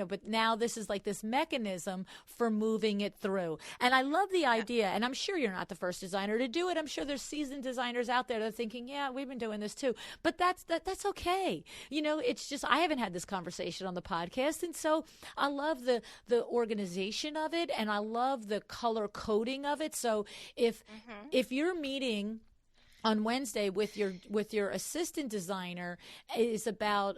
but now this is like this mechanism for moving it through. And I love the idea, and I'm sure you're not the first designer to do it. I'm sure there's seasoned designers out there that are thinking, yeah, we've been doing this too. But that's okay. It's just, I haven't had this conversation on the podcast. And so I love the organization of it, and I love the color coding of it. So if you're meeting on Wednesday with your assistant designer is about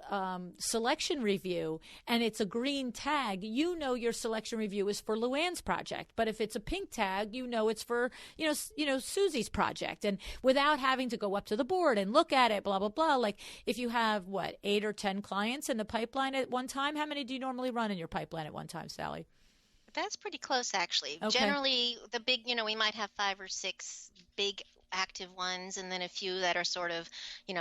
selection review, and it's a green tag, your selection review is for Luann's project. But if it's a pink tag, it's for Susie's project, and without having to go up to the board and look at it, blah blah blah. Like if you have 8 or 10 clients in the pipeline at one time, how many do you normally run in your pipeline at one time, Sally? That's pretty close, actually. Okay. Generally, the big, we might have 5 or 6 big active ones, and then a few that are sort of,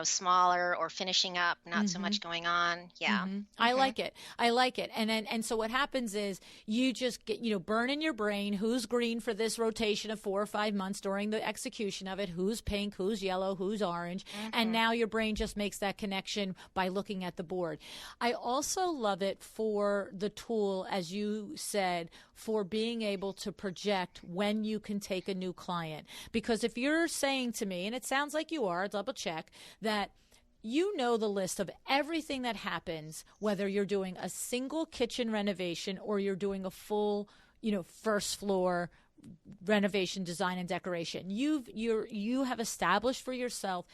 smaller or finishing up, not so much going on. Yeah. I like it. And so what happens is you just get, burn in your brain who's green for this rotation of 4 or 5 months during the execution of it, who's pink, who's yellow, who's orange. And now your brain just makes that connection by looking at the board. I also love it for the tool, as you said, for being able to project when you can take a new client. Because if you're saying to me, and it sounds like you are, double check, that the list of everything that happens, whether you're doing a single kitchen renovation or you're doing a full, first floor renovation, design and decoration. You have established for yourself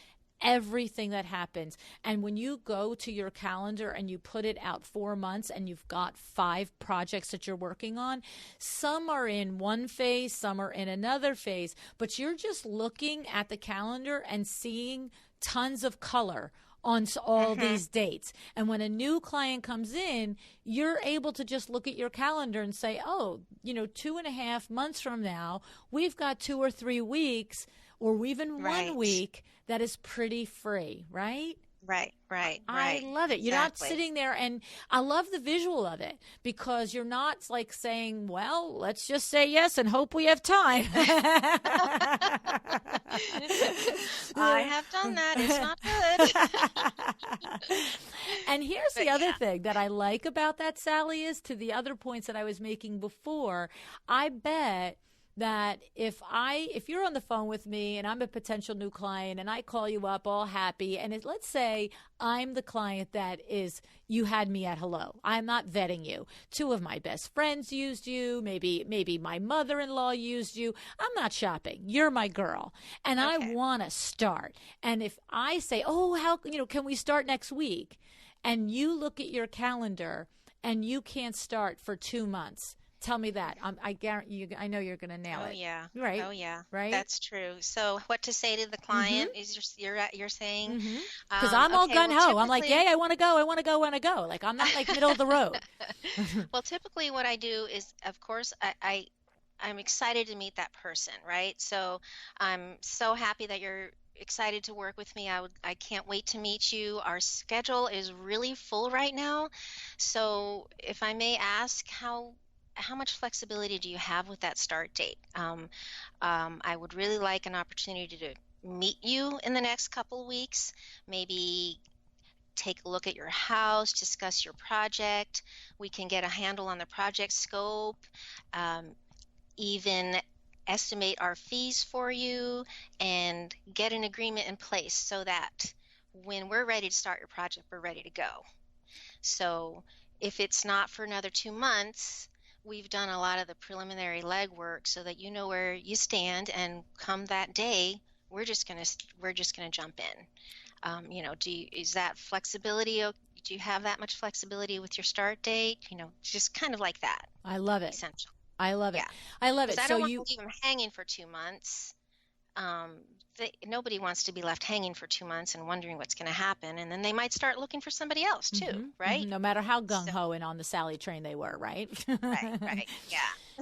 everything that happens. And when you go to your calendar and you put it out 4 months and you've got 5 projects that you're working on, some are in one phase, some are in another phase, but you're just looking at the calendar and seeing tons of color on all these dates. And when a new client comes in, you're able to just look at your calendar and say, 2.5 months from now, we've got 2 or 3 weeks or even 1 week that is pretty free, right? Right. I love it. You're not sitting there, and I love the visual of it because you're not like saying, well, let's just say yes and hope we have time. I have done that. It's not good. And here's the other thing that I like about that, Sally, is to the other points that I was making before. I bet that if you're on the phone with me and I'm a potential new client and I call you up all happy, and let's say I'm the client that is, you had me at hello. I'm not vetting you. 2 of my best friends used you. Maybe my mother-in-law used you. I'm not shopping. You're my girl. And I want to start. And if I say, how, can we start next week? And you look at your calendar and you can't start for 2 months. Tell me that. I guarantee you. I know you're going to nail Oh it. yeah. Right. Oh yeah. Right. That's true. So what to say to the Mm-hmm. client is you're saying, Mm-hmm. Because I'm all okay, gun well ho. I'm like, typically yay, I want to go. I want to go. Want to go. Like I'm not like middle of the road. well typically what I do is of course I'm excited to meet that person, right? So I'm so happy that you're excited to work with me. I can't wait to meet you. Our schedule is really full right now. So if I may ask, how much flexibility do you have with that start date? I would really like an opportunity to meet you in the next couple of weeks, maybe take a look at your house, discuss your project. We can get a handle on the project scope. Um, Even estimate our fees for you and get an agreement in place so that when we're ready to start your project, we're ready to go. So if it's not for another 2 months, we've done a lot of the preliminary legwork so that you know where you stand, and come that day, we're just gonna jump in. Is that flexibility? Do you have that much flexibility with your start date? Just kind of like that, I love it. essential. I love it. Yeah, I love because it. I So don't want you. to leave them hanging for 2 months. Um, Nobody wants to be left hanging for 2 months and wondering what's going to happen, and then they might start looking for somebody else too, Hmm. right? No matter how gung So, ho and on the Sally train they were, right? right, yeah.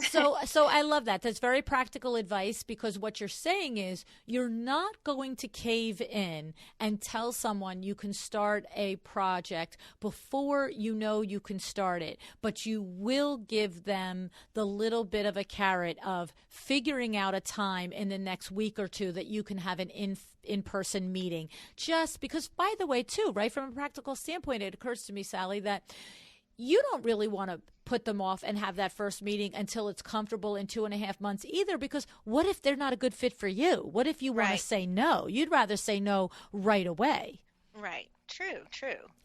So I love that. That's very practical advice, because what you're saying is you're not going to cave in and tell someone you can start a project before you know you can start it, but you will give them the little bit of a carrot of figuring out a time in the next week or two that you can have an in-person meeting. Just because, by the way, too, right, from a practical standpoint, it occurs to me, Sally, that you don't really want to put them off and have that first meeting until it's comfortable in 2.5 months either, because what if they're not a good fit for you? What if you want to Right, say no? You'd rather say no right away, right. True.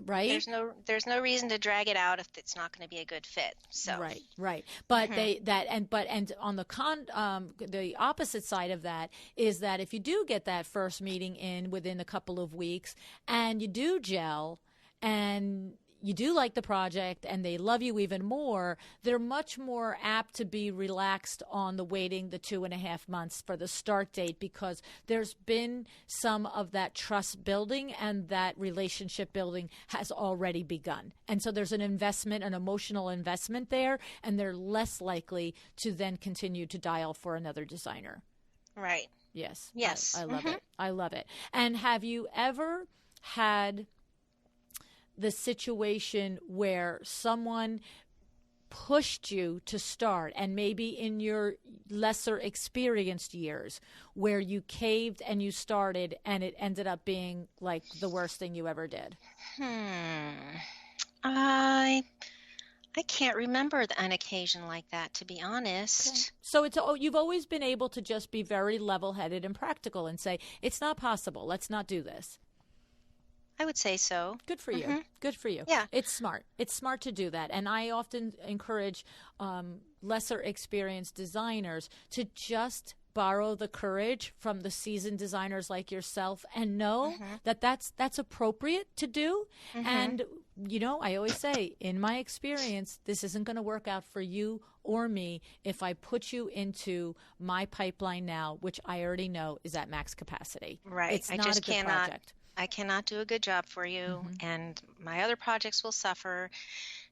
right? There's no reason to drag it out if it's not going to be a good fit. So, Right, right. But mhm, and on the opposite side of that is that if you do get that first meeting in within a couple of weeks and you do gel and you do like the project and they love you even more, they're much more apt to be relaxed on the waiting the 2.5 months for the start date, because there's been some of that trust building and that relationship building has already begun. And so there's an investment, an emotional investment there, and they're less likely to then continue to dial for another designer. right. Yes, Yes. I love it. I love it. And have you ever had the situation where someone pushed you to start, and maybe in your lesser experienced years where you caved and you started and it ended up being like the worst thing you ever did? Hmm. I I can't remember an occasion like that, to be Okay. honest. So you've always been able to just be very level-headed and practical and say, it's not possible. Let's not do this. I would say so. Good for you. Hmm. Good for you. Yeah. It's smart. It's smart to do that. And I often encourage lesser experienced designers to just borrow the courage from the seasoned designers like yourself and know Hmm. that that's appropriate to do. Hmm. And, I always say, in my experience, this isn't going to work out for you or me if I put you into my pipeline now, which I already know is at max capacity. Right. It's I not a just good cannot. project. I cannot do a good job for you, Hmm. and my other projects will suffer.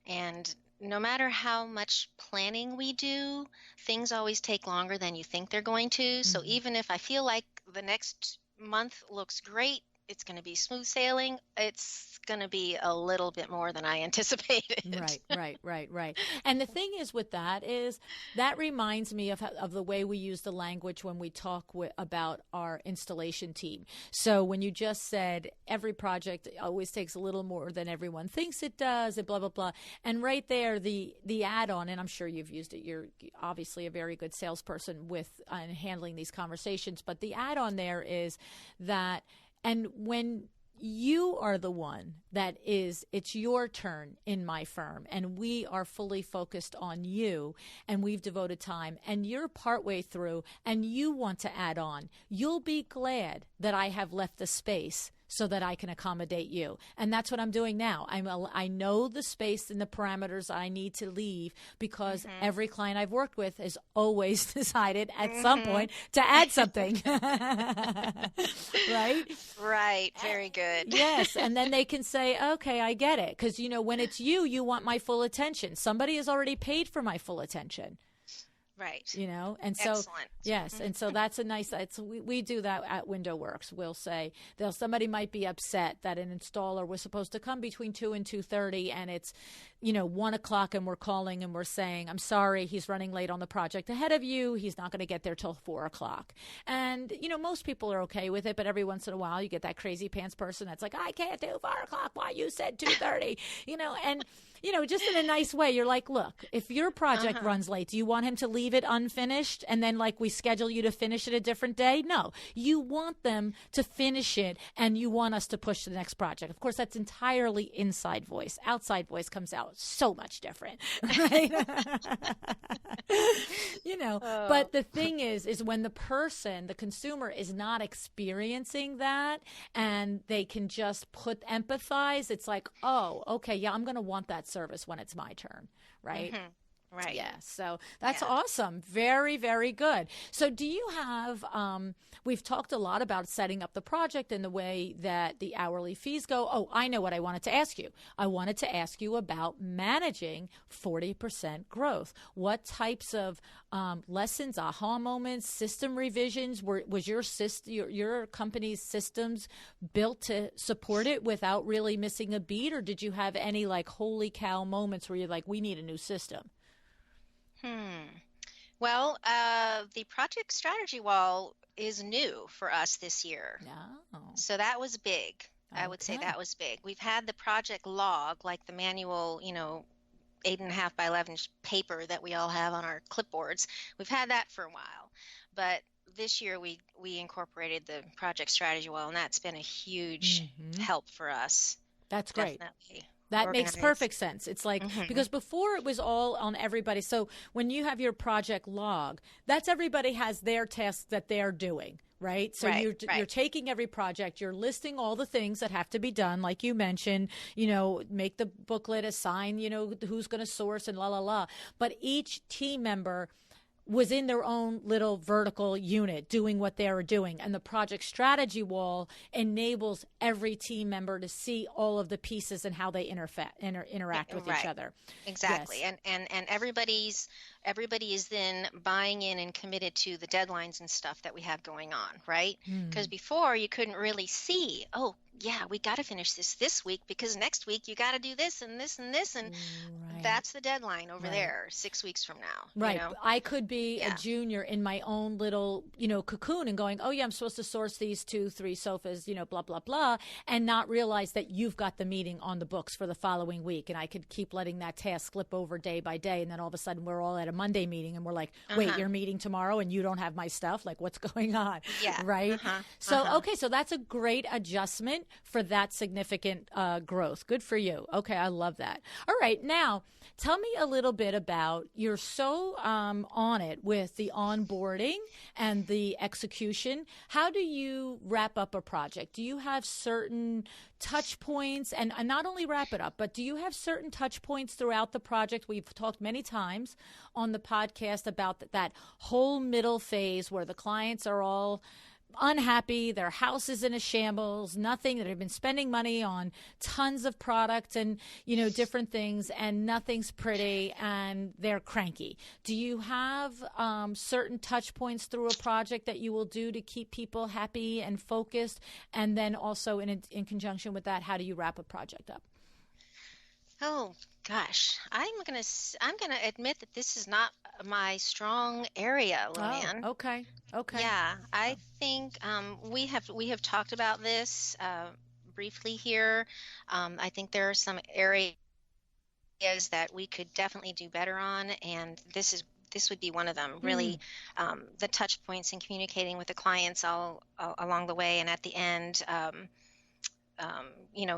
And no matter how much planning we do, things always take longer than you think they're going to. So Hmm. even if I feel like the next month looks great, it's going to be smooth sailing, it's going to be a little bit more than I anticipated. Right. And the thing is with that is that reminds me of the way we use the language when we talk about our installation team. So when you just said every project always takes a little more than everyone thinks it does, and blah, blah, blah. And right there, the add-on, and I'm sure you've used it, you're obviously a very good salesperson with handling these conversations, but the add-on there is that, and when you are the one it's your turn in my firm, and we are fully focused on you, and we've devoted time, and you're partway through, and you want to add on, you'll be glad that I have left the space so that I can accommodate you. And that's what I'm doing now. I know the space and the parameters I need to leave because every client I've worked with has always decided at some point to add something. Right? Right. Very good. Yes. And then they can say, okay, I get it. Because, when it's you, you want my full attention. Somebody has already paid for my full attention. Right. And so, excellent. yes. And so that's a nice, we do that at Window Works. We'll say somebody might be upset that an installer was supposed to come between 2 and 2:30 and it's, 1 o'clock and we're calling and we're saying, I'm sorry, he's running late on the project ahead of you. He's not going to get there till 4 o'clock. And, most people are okay with it, but every once in a while you get that crazy pants person that's like, I can't do 4 o'clock. Why you said 2:30, and just in a nice way, you're like, look, if your project runs late, do you want him to leave it unfinished and then we schedule you to finish it a different day? No, you want them to finish it and you want us to push to the next project. Of course, that's entirely inside voice. Outside voice comes out so much different, right? But the thing is when the consumer is not experiencing that and they can just empathize, it's like, oh, okay, yeah, I'm going to want that service when it's my turn, right? Right. Yeah. So that's awesome. Very, very good. So do you have, we've talked a lot about setting up the project and the way that the hourly fees go. Oh, I know what I wanted to ask you. I wanted to ask you about managing 40% growth. What types of lessons, aha moments, system revisions, was your company's systems built to support it without really missing a beat? Or did you have any holy cow moments where you're like, we need a new system? Well, the project strategy wall is new for us this year. No. So that was big. I would say that was big. We've had the project log, like the manual, 8.5 by 11 paper that we all have on our clipboards. We've had that for a while. But this year we incorporated the project strategy wall, and that's been a huge help for us. That's great. Definitely. That makes perfect sense. It's because before it was all on everybody. So when you have your project log, that's everybody has their tasks that they're doing, right? So you're taking every project, you're listing all the things that have to be done, like you mentioned, make the booklet, assign, who's going to source and la, la, la. But each team member was in their own little vertical unit doing what they were doing. And the project strategy wall enables every team member to see all of the pieces and how they interact with each other. Exactly. Yes. And everybody is then buying in and committed to the deadlines and stuff that we have going on, right? Because before you couldn't really see, oh, yeah, we got to finish this week because next week you got to do this and this and this. And that's the deadline over there 6 weeks from now. Right. I could be a junior in my own little, cocoon and going, oh, yeah, I'm supposed to source these 2-3 sofas, blah, blah, blah, and not realize that you've got the meeting on the books for the following week. And I could keep letting that task slip over day by day. And then all of a sudden we're all at a Monday meeting and we're like, wait, you're meeting tomorrow and you don't have my stuff? Like, what's going on? Yeah. Right? So, okay, so that's a great adjustment for that significant growth. Good for you. Okay, I love that. All right, now tell me a little bit about, you're so on it with the onboarding and the execution. How do you wrap up a project? Do you have certain touch points, and not only wrap it up, but do you have certain touch points throughout the project? We've talked many times on the podcast about that whole middle phase where the clients are all unhappy, their house is in a shambles, nothing, that have been spending money on tons of products and, different things, and nothing's pretty, and they're cranky. Do you have certain touch points through a project that you will do to keep people happy and focused? And then also in conjunction with that, how do you wrap a project up? Oh gosh, I'm gonna admit that this is not my strong area, Luann. Oh, okay. Yeah, I think we have talked about this briefly here. I think there are some areas that we could definitely do better on, and this would be one of them. Really, the touch points and communicating with the clients all along the way, and at the end,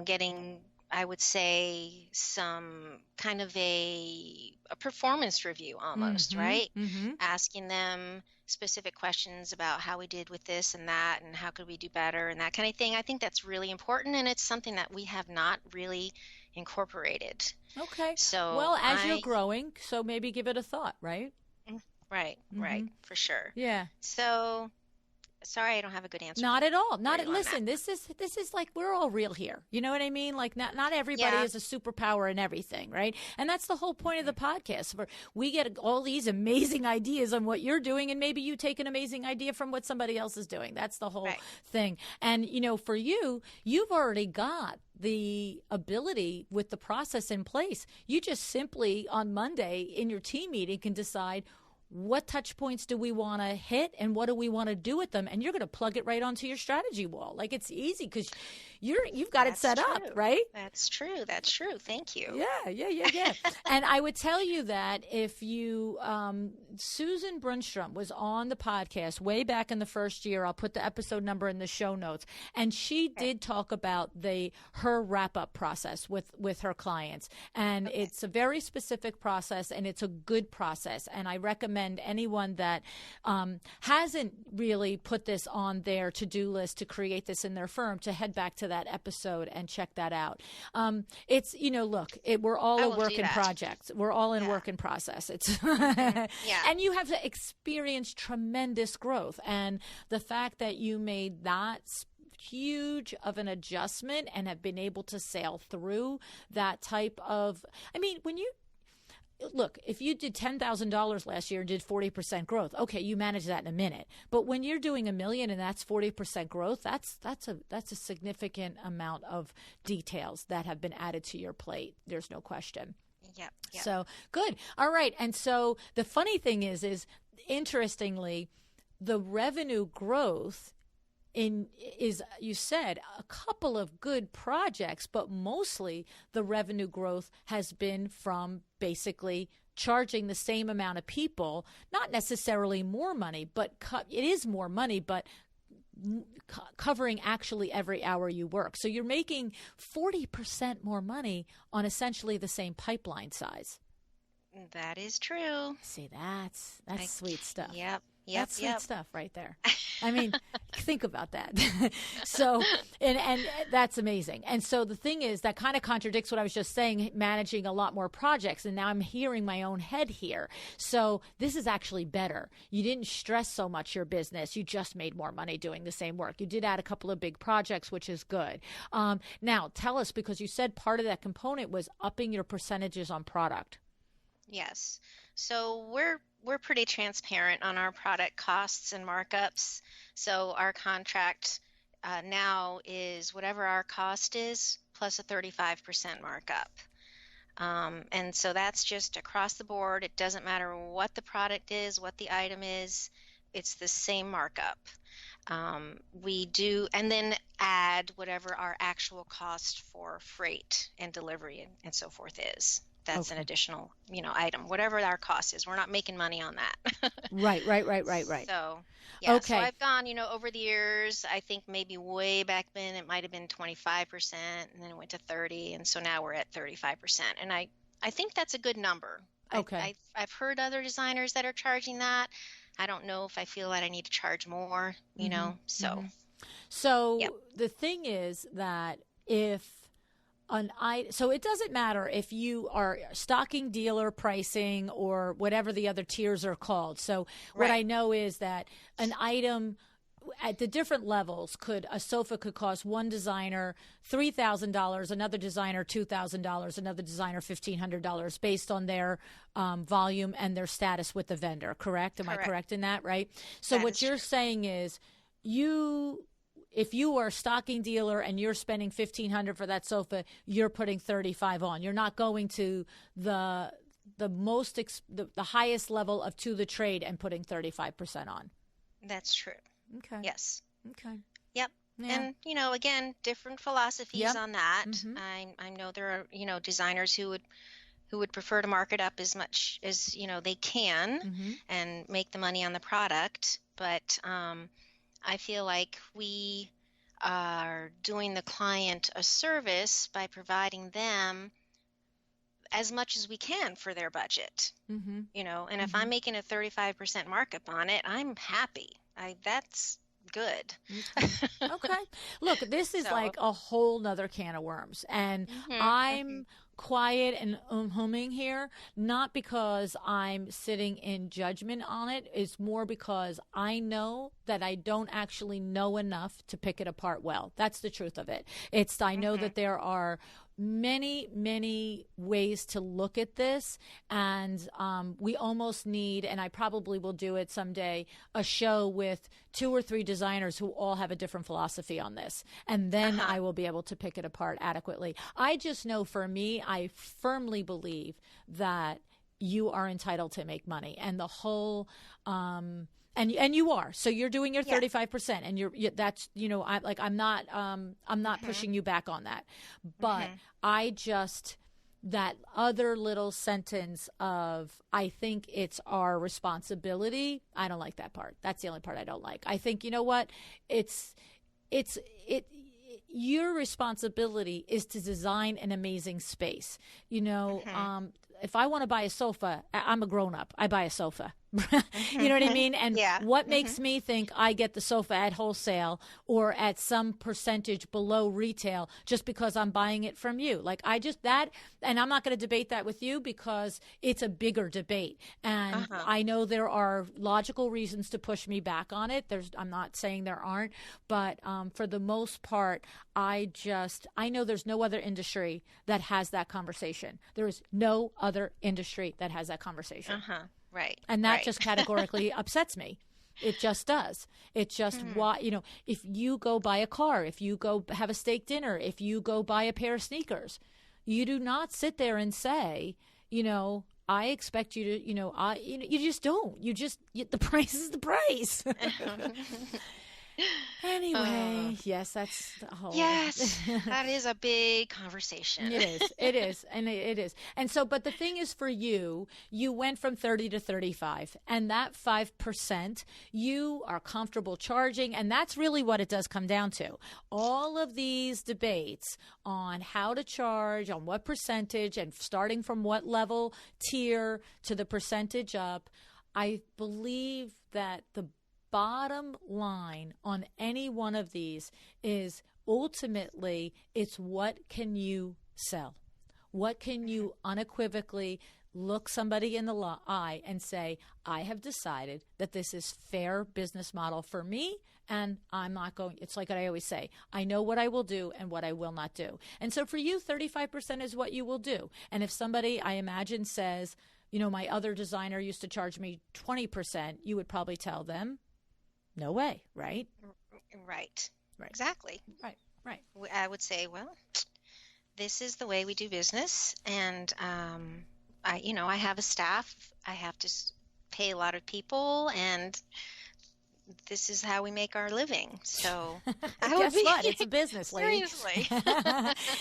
getting I would say some kind of a performance review almost, Mm-hmm. right? Mm-hmm. Asking them specific questions about how we did with this and that and how could we do better and that kind of thing. I think that's really important, and it's something that we have not really incorporated. Okay. So Well, as you're growing, so maybe give it a thought, right? right, Mm-hmm. right, for sure. Yeah. So sorry, I don't have a good answer Not at all. for Not you on that. listen. This is like we're all real here. You know what I mean? Like not everybody Yeah. is a superpower in everything, right? And that's the whole point of the podcast. Where we get all these amazing ideas on what you're doing, and maybe you take an amazing idea from what somebody else is doing. That's the whole Right. thing. And for you, you've already got the ability with the process in place. You just simply on Monday in your team meeting can decide what touch points do we want to hit and what do we want to do with them, and you're going to plug it right onto your strategy wall. Like, it's easy because you've got it That's set up, true. right? That's true. That's true. Thank you. Yeah. And I would tell you that if you, Susan Brunstrom was on the podcast way back in the first year. I'll put the episode number in the show notes. And she did talk about her wrap up process with her clients. And it's a very specific process, and it's a good process. And I recommend anyone that hasn't really put this on their to-do list to create this in their firm to head back to that episode and check that out. It's, look, we're all I a will work do in that. projects. We're all in Yeah. work in process. It's Yeah. and you have experienced tremendous growth, and the fact that you made that huge of an adjustment and have been able to sail through that type of, I mean, when you look, if you did $10,000 last year and did 40% growth, okay, you manage that in a minute. But when you're doing $1 million and that's 40% growth, that's a significant amount of details that have been added to your plate. There's no question. Yep. So good. All right. And so the funny thing is interestingly, the revenue growth is you said a couple of good projects, but mostly the revenue growth has been from basically charging the same amount of people, not necessarily more money, but it is more money, but covering actually every hour you work. So you're making 40% more money on essentially the same pipeline size. That is true. See, that's sweet stuff. Yep. That's sweet stuff right there. I mean, think about that. So, and that's amazing. And so the thing is, that kind of contradicts what I was just saying, managing a lot more projects. And now I'm hearing my own head here. So this is actually better. You didn't stress so much your business. You just made more money doing the same work. You did add a couple of big projects, which is good. Now, tell us, because you said part of that component was upping your percentages on product. Yes. So we're pretty transparent on our product costs and markups. So our contract now is whatever our cost is plus a 35% markup. And so that's just across the board. It doesn't matter what the product is, what the item is, it's the same markup. We do, and then add whatever our actual cost for freight and delivery and so forth is. That's an additional, item, whatever our cost is. We're not making money on that. Right. So, yeah. Okay. So I've gone, over the years, I think maybe way back then it might have been 25%, and then it went to 30, and so now we're at 35%. And I think that's a good number. Okay. I've heard other designers that are charging that. I don't know if I feel that I need to charge more, so. So Yep. the thing is that so it doesn't matter if you are stocking dealer pricing or whatever the other tiers are called. So what I know is that an item at the different levels a sofa could cost one designer $3,000, another designer $2,000, another designer $1,500 based on their volume and their status with the vendor. Correct? Am I correct in that? Right. So That what is you're true. saying is if you are a stocking dealer and you're spending $1,500 for that sofa, you're putting $35 on. You're not going to the highest level of to the trade and putting 35% on. That's true. Okay. Yes. Okay. Yep. Yeah. And, again, different philosophies Yep. on that. Mhm. I know there are, designers who would prefer to mark it up as much as, they can Mhm. and make the money on the product. But I feel like are doing the client a service by providing them as much as we can for their budget. Mm-hmm. And if Mm-hmm. I'm making a 35% markup on it, I'm happy. That's good. Okay. Okay. Look, this is So, like a whole nother can of worms. And mhm, mhm. I'm quiet and humming here, not because I'm sitting in judgment on it. It's more because I know that I don't actually know enough to pick it apart well. That's the truth of it. I know Mhm. that there are many ways to look at this, and we almost need, and I probably will do it someday, a show with 2 or 3 designers who all have a different philosophy on this, and then Uh-huh. I will be able to pick it apart adequately. I just know, for me, I firmly believe that you are entitled to make money, and the whole and you are, so you're doing your Yeah. 35%, and that's, I'm not Mhm. pushing you back on that, but Mhm. I just, that other little sentence of, I think it's our responsibility, I don't like that part. That's the only part I don't like. I think, you know what, it's it's it your responsibility is to design an amazing space. Mhm. If I want to buy a sofa, I'm a grown up. I buy a sofa. You know what I Mhm. mean? And Yeah. what Mhm. makes me think I get the sofa at wholesale or at some percentage below retail just because I'm buying it from you? Like, and I'm not going to debate that with you because it's a bigger debate. And Uh-huh. I know there are logical reasons to push me back on it. I'm not saying there aren't, but for the most part, I know there's no other industry that has that conversation. There is no other industry that has that conversation. Uh-huh. Right. And that Right. just categorically upsets me. It just does. It just, Mhm. why, if you go buy a car, if you go have a steak dinner, if you go buy a pair of sneakers, you do not sit there and say, I expect you to, you just don't. The price is the price. Uh, Anyway, yes, that's the whole. yes, that is a big conversation. It is. It is. And it is. And so, but the thing is, for you, you went from 30 to 35, and that 5% you are comfortable charging. And that's really what it does come down to. All of these debates on how to charge, on what percentage, and starting from what level tier to the percentage up, I believe that the bottom line on any one of these is, ultimately, it's what can you sell? What can you unequivocally look somebody in the eye and say, I have decided that this is fair business model for me, and I'm not going, it's like what I always say, I know what I will do and what I will not do. And so for you, 35% is what you will do. And if somebody, I imagine, says, my other designer used to charge me 20%, you would probably tell them, no way, right? Right. Right, Exactly. right, right. I would say, well, this is the way we do business, and I have a staff. I have to pay a lot of people, and this is how we make our living. So I would Guess be what? It's a business, lady. seriously.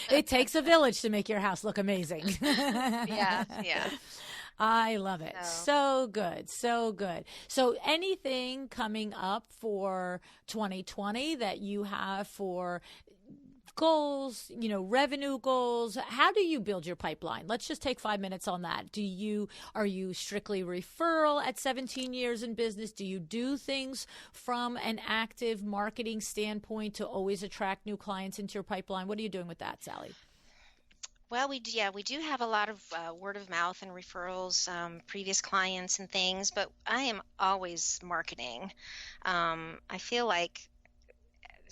It takes a village to make your house look amazing. Yeah, yeah. I love it. So, So good. So good. So, anything coming up for 2020 that you have for goals, revenue goals? How do you build your pipeline? Let's just take 5 minutes on that. Are you strictly referral at 17 years in business? Do you do things from an active marketing standpoint to always attract new clients into your pipeline? What are you doing with that, Sally? well, we do have a lot of word of mouth and referrals, previous clients and things, but I am always marketing. I feel like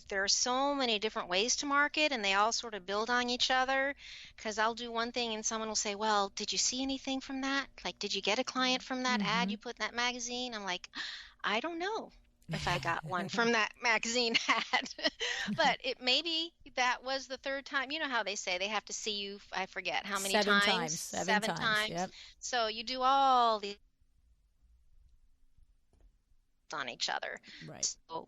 there are so many different ways to market, and they all sort of build on each other, because I'll do one thing and someone will say, well, did you see anything from that? Like, did you get a client from that ad Mm-hmm. you put in that magazine? I'm like, I don't know if I got one from that magazine ad. But it maybe that was the third time. You know how they say they have to see you, I forget how many Seven times, times. Seven seven times. times. Yep. So you do all these on each other. Right. So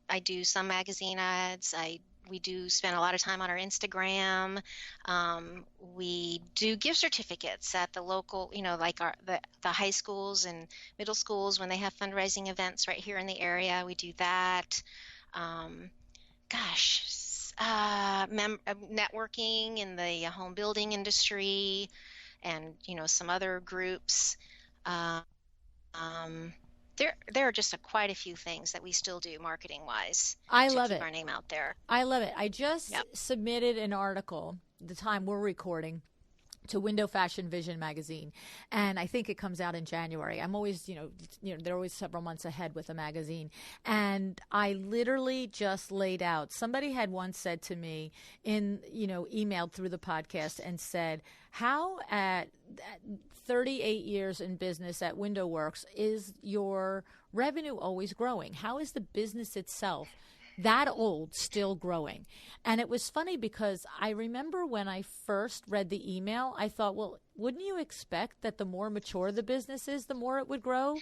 I do some magazine ads. We do spend a lot of time on our Instagram. We do gift certificates at the local, like the high schools and middle schools when they have fundraising events right here in the area. We do that. Um, gosh, networking in the home building industry, and some other groups. Uh, Um, there are just quite a few things that we still do marketing wise I to love keep it. our name out there. I love it. I just Yep. submitted an article the time we're recording to Window Fashion Vision magazine, and I think it comes out in January. I'm always, they're always several months ahead with a magazine, and I literally just laid out. Somebody had once said to me emailed through the podcast and said, "How at 38 years in business at Window Works is your revenue always growing? How is the business itself that old still growing?" And it was funny because I remember when I first read the email, I thought, well, wouldn't you expect that the more mature the business is, the more it would grow,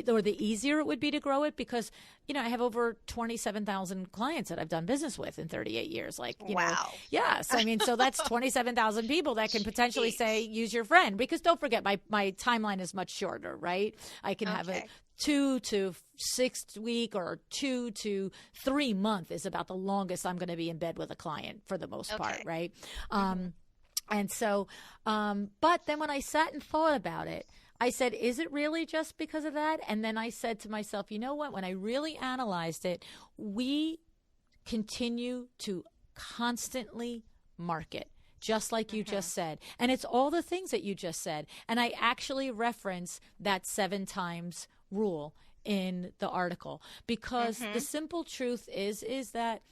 or the easier it would be to grow it? Because, I have over 27,000 clients that I've done business with in 38 years. Wow. Yes. I mean, so that's 27,000 people that can potentially say, use your friend. Because don't forget, my timeline is much shorter, right? I can have a 2 to 6 week or 2 to 3 month is about the longest I'm going to be in bed with a client for the most part, right? And so, but then when I sat and thought about it, I said, is it really just because of that? And then I said to myself, you know what? When I really analyzed it, we continue to constantly market, just like you just said. And it's all the things that you just said. And I actually reference that 7 times rule in the article, because the simple truth is that,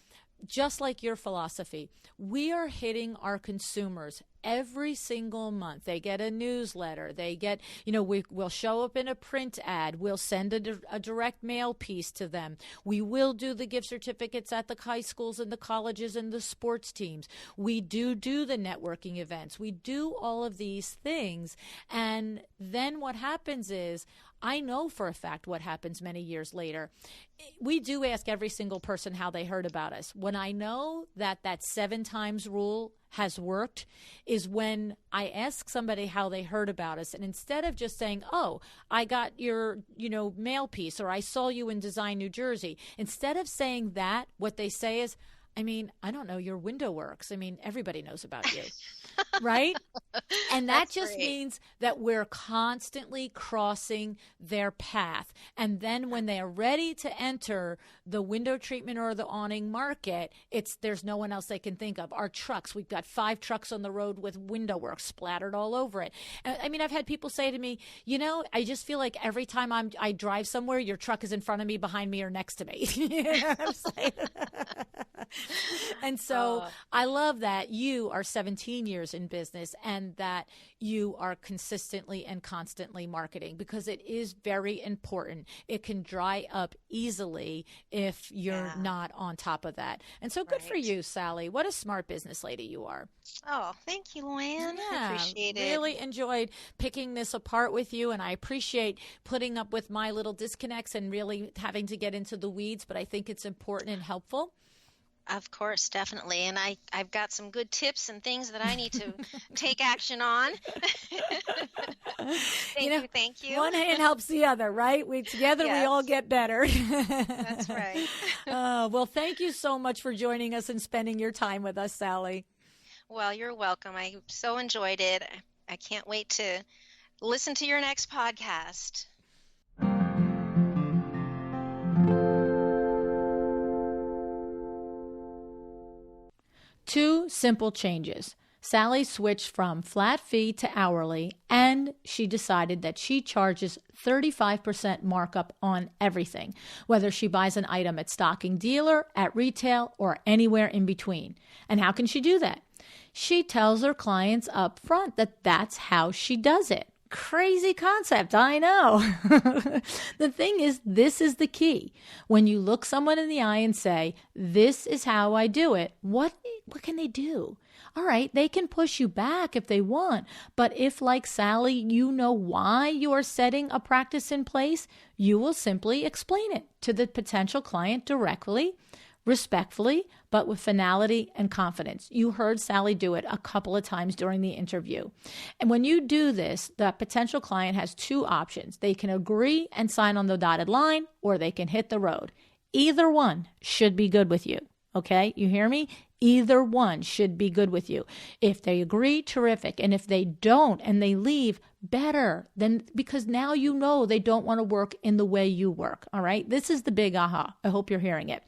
just like your philosophy, we are hitting our consumers every single month. They get a newsletter. They get, we'll show up in a print ad. We'll send a direct mail piece to them. We will do the gift certificates at the high schools and the colleges and the sports teams. We do the networking events. We do all of these things. And then what happens is, I know for a fact what happens many years later. We do ask every single person how they heard about us. When I know that 7 times rule has worked is when I ask somebody how they heard about us. And instead of just saying, oh, I got your, mail piece, or I saw you in Design, New Jersey, instead of saying that, what they say is, I don't know, your Window Works. Everybody knows about you. Right? And that just means that we're constantly crossing their path. And then when they are ready to enter the window treatment or the awning market, there's no one else they can think of. Our trucks, we've got 5 trucks on the road with Window Works splattered all over it. I've had people say to me, I just feel like every time I drive somewhere, your truck is in front of me, behind me, or next to me. You know what I'm saying? And so I love that you are 17 years in business and that you are consistently and constantly marketing, because it is very important. It can dry up easily if you're not on top of that. And so good for you, Sally. What a smart business lady you are. Oh, thank you, Luann. I appreciate it. Really enjoyed picking this apart with you, and I appreciate putting up with my little disconnects and really having to get into the weeds, but I think it's important and helpful. Of course, definitely. And I've got some good tips and things that I need to take action on. Thank you. One hand helps the other, right? Together we all get better. That's right. Well, thank you so much for joining us and spending your time with us, Sally. Well, you're welcome. I so enjoyed it. I can't wait to listen to your next podcast. 2 simple changes. Sally switched from flat fee to hourly, and she decided that she charges 35% markup on everything, whether she buys an item at stocking dealer, at retail, or anywhere in between. And how can she do that? She tells her clients up front that that's how she does it. Crazy concept, I know. The thing is, this is the key. When you look someone in the eye and say, this is how I do it, what can they do? All right, they can push you back if they want, but if, like Sally, you know why you are setting a practice in place, you will simply explain it to the potential client directly, respectfully, but with finality and confidence. You heard Sally do it a couple of times during the interview. And when you do this, the potential client has 2 options. They can agree and sign on the dotted line, or they can hit the road. Either one should be good with you. Okay, you hear me? Either one should be good with you. If they agree, terrific. And if they don't and they leave, better. Then because now you know they don't want to work in the way you work. All right, this is the big aha. I hope you're hearing it.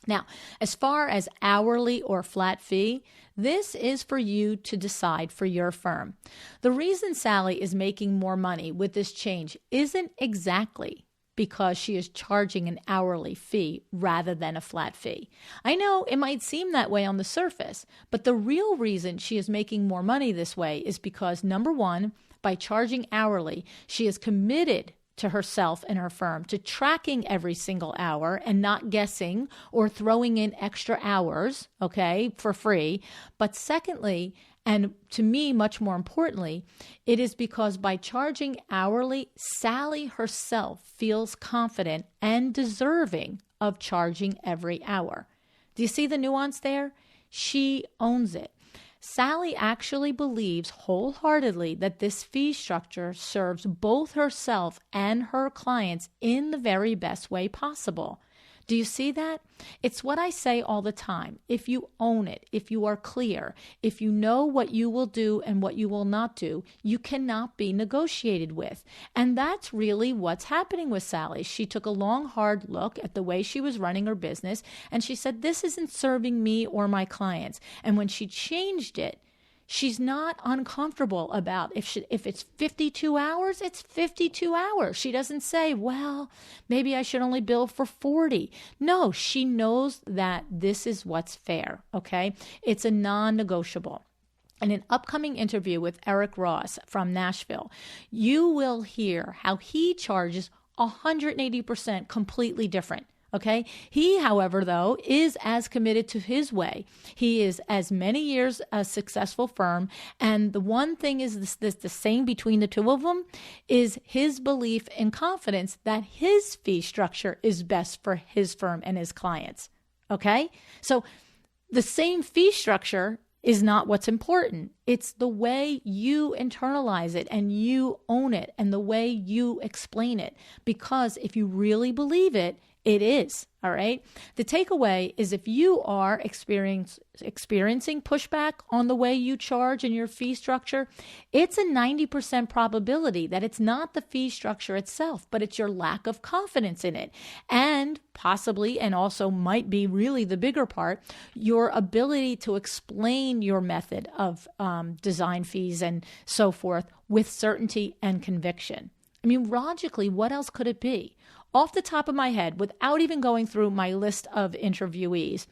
Now, as far as hourly or flat fee, this is for you to decide for your firm. The reason Sally is making more money with this change isn't exactly because she is charging an hourly fee rather than a flat fee. I know it might seem that way on the surface, but the real reason she is making more money this way is because, number one, by charging hourly, she is committed to herself and her firm to tracking every single hour and not guessing or throwing in extra hours, okay, for free. But secondly, and to me, much more importantly, it is because by charging hourly, Sally herself feels confident and deserving of charging every hour. Do you see the nuance there? She owns it. Sally actually believes wholeheartedly that this fee structure serves both herself and her clients in the very best way possible. Do you see that? It's what I say all the time. If you own it, if you are clear, if you know what you will do and what you will not do, you cannot be negotiated with. And that's really what's happening with Sally. She took a long, hard look at the way she was running her business, and she said, this isn't serving me or my clients. And when she changed it, she's not uncomfortable about if it's 52 hours, it's 52 hours. She doesn't say, well, maybe I should only bill for 40. No, she knows that this is what's fair, okay? It's a non-negotiable. In an upcoming interview with Eric Ross from Nashville, you will hear how he charges 180% completely different. Okay. He, however, though, is as committed to his way. He is as many years a successful firm. And the one thing is this the same between the two of them is his belief and confidence that his fee structure is best for his firm and his clients. Okay. So the same fee structure is not what's important. It's the way you internalize it and you own it and the way you explain it. Because if you really believe it, it is, all right? The takeaway is if you are experiencing pushback on the way you charge and your fee structure, it's a 90% probability that it's not the fee structure itself, but it's your lack of confidence in it. And possibly, and also might be really the bigger part, your ability to explain your method of design fees and so forth with certainty and conviction. I mean, logically, what else could it be? Off the top of my head, without even going through my list of interviewees,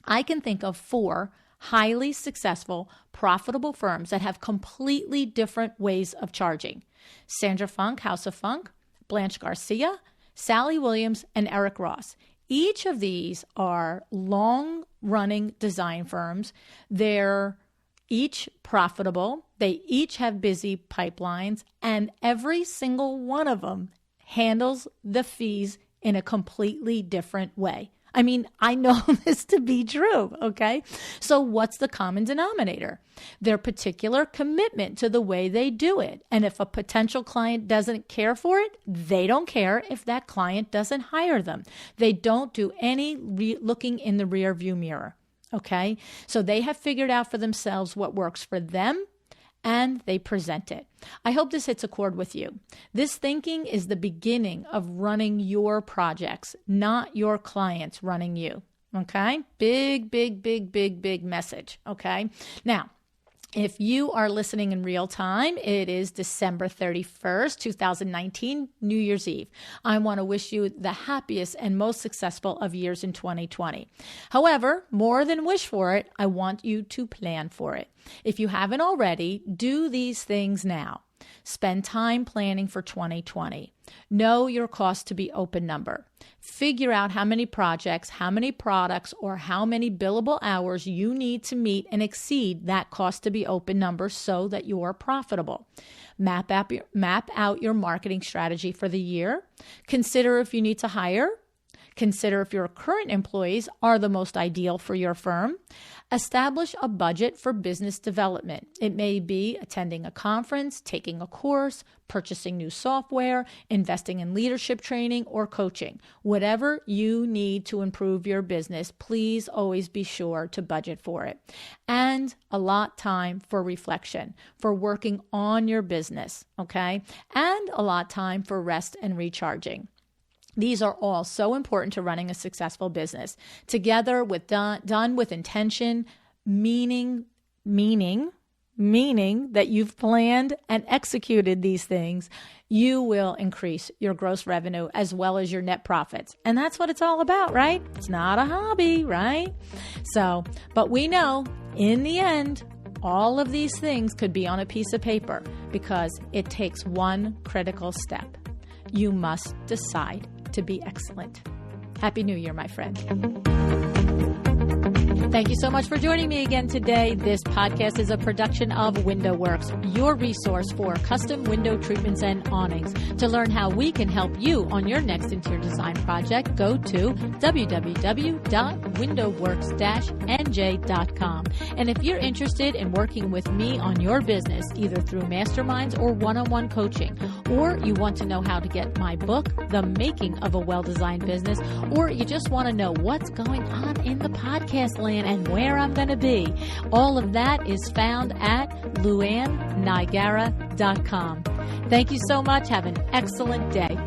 I can think of 4 highly successful, profitable firms that have completely different ways of charging. Sandra Funk, House of Funk, Blanche Garcia, Sally Williams, and Eric Ross. Each of these are long-running design firms. They're each profitable. They each have busy pipelines, and every single one of them handles the fees in a completely different way. I mean, I know this to be true, okay? So what's the common denominator? Their particular commitment to the way they do it. And if a potential client doesn't care for it, they don't care if that client doesn't hire them. They don't do any looking in the rear view mirror, okay? So they have figured out for themselves what works for them, and they present it. I hope this hits a chord with you. This thinking is the beginning of running your projects, not your clients running you. Okay? Big message. Okay? Now, if you are listening in real time, it is December 31st, 2019, New Year's Eve. I want to wish you the happiest and most successful of years in 2020. However, more than wish for it, I want you to plan for it. If you haven't already, do these things now. Spend time planning for 2020. Know your cost to be open number. Figure out how many projects, how many products, or how many billable hours you need to meet and exceed that cost to be open number so that you're profitable. Map out your marketing strategy for the year. Consider if you need to hire. Consider if your current employees are the most ideal for your firm. Establish a budget for business development. It may be attending a conference, taking a course, purchasing new software, investing in leadership training, or coaching. Whatever you need to improve your business, please always be sure to budget for it. And allot time for reflection, for working on your business, okay? And allot time for rest and recharging. These are all so important to running a successful business. Together with done with intention, meaning that you've planned and executed these things, you will increase your gross revenue as well as your net profits. And that's what it's all about, right? It's not a hobby, right? So, but we know in the end, all of these things could be on a piece of paper because it takes one critical step. You must decide to be excellent. Happy New Year, my friend. Thank you so much for joining me again today. This podcast is a production of WindowWorks, your resource for custom window treatments and awnings. To learn how we can help you on your next interior design project, go to www.windowworks-nj.com. And if you're interested in working with me on your business, either through masterminds or one-on-one coaching, or you want to know how to get my book, The Making of a Well-Designed Business, or you just want to know what's going on in the podcast land and where I'm going to be, all of that is found at luannniagara.com. Thank you so much. Have an excellent day.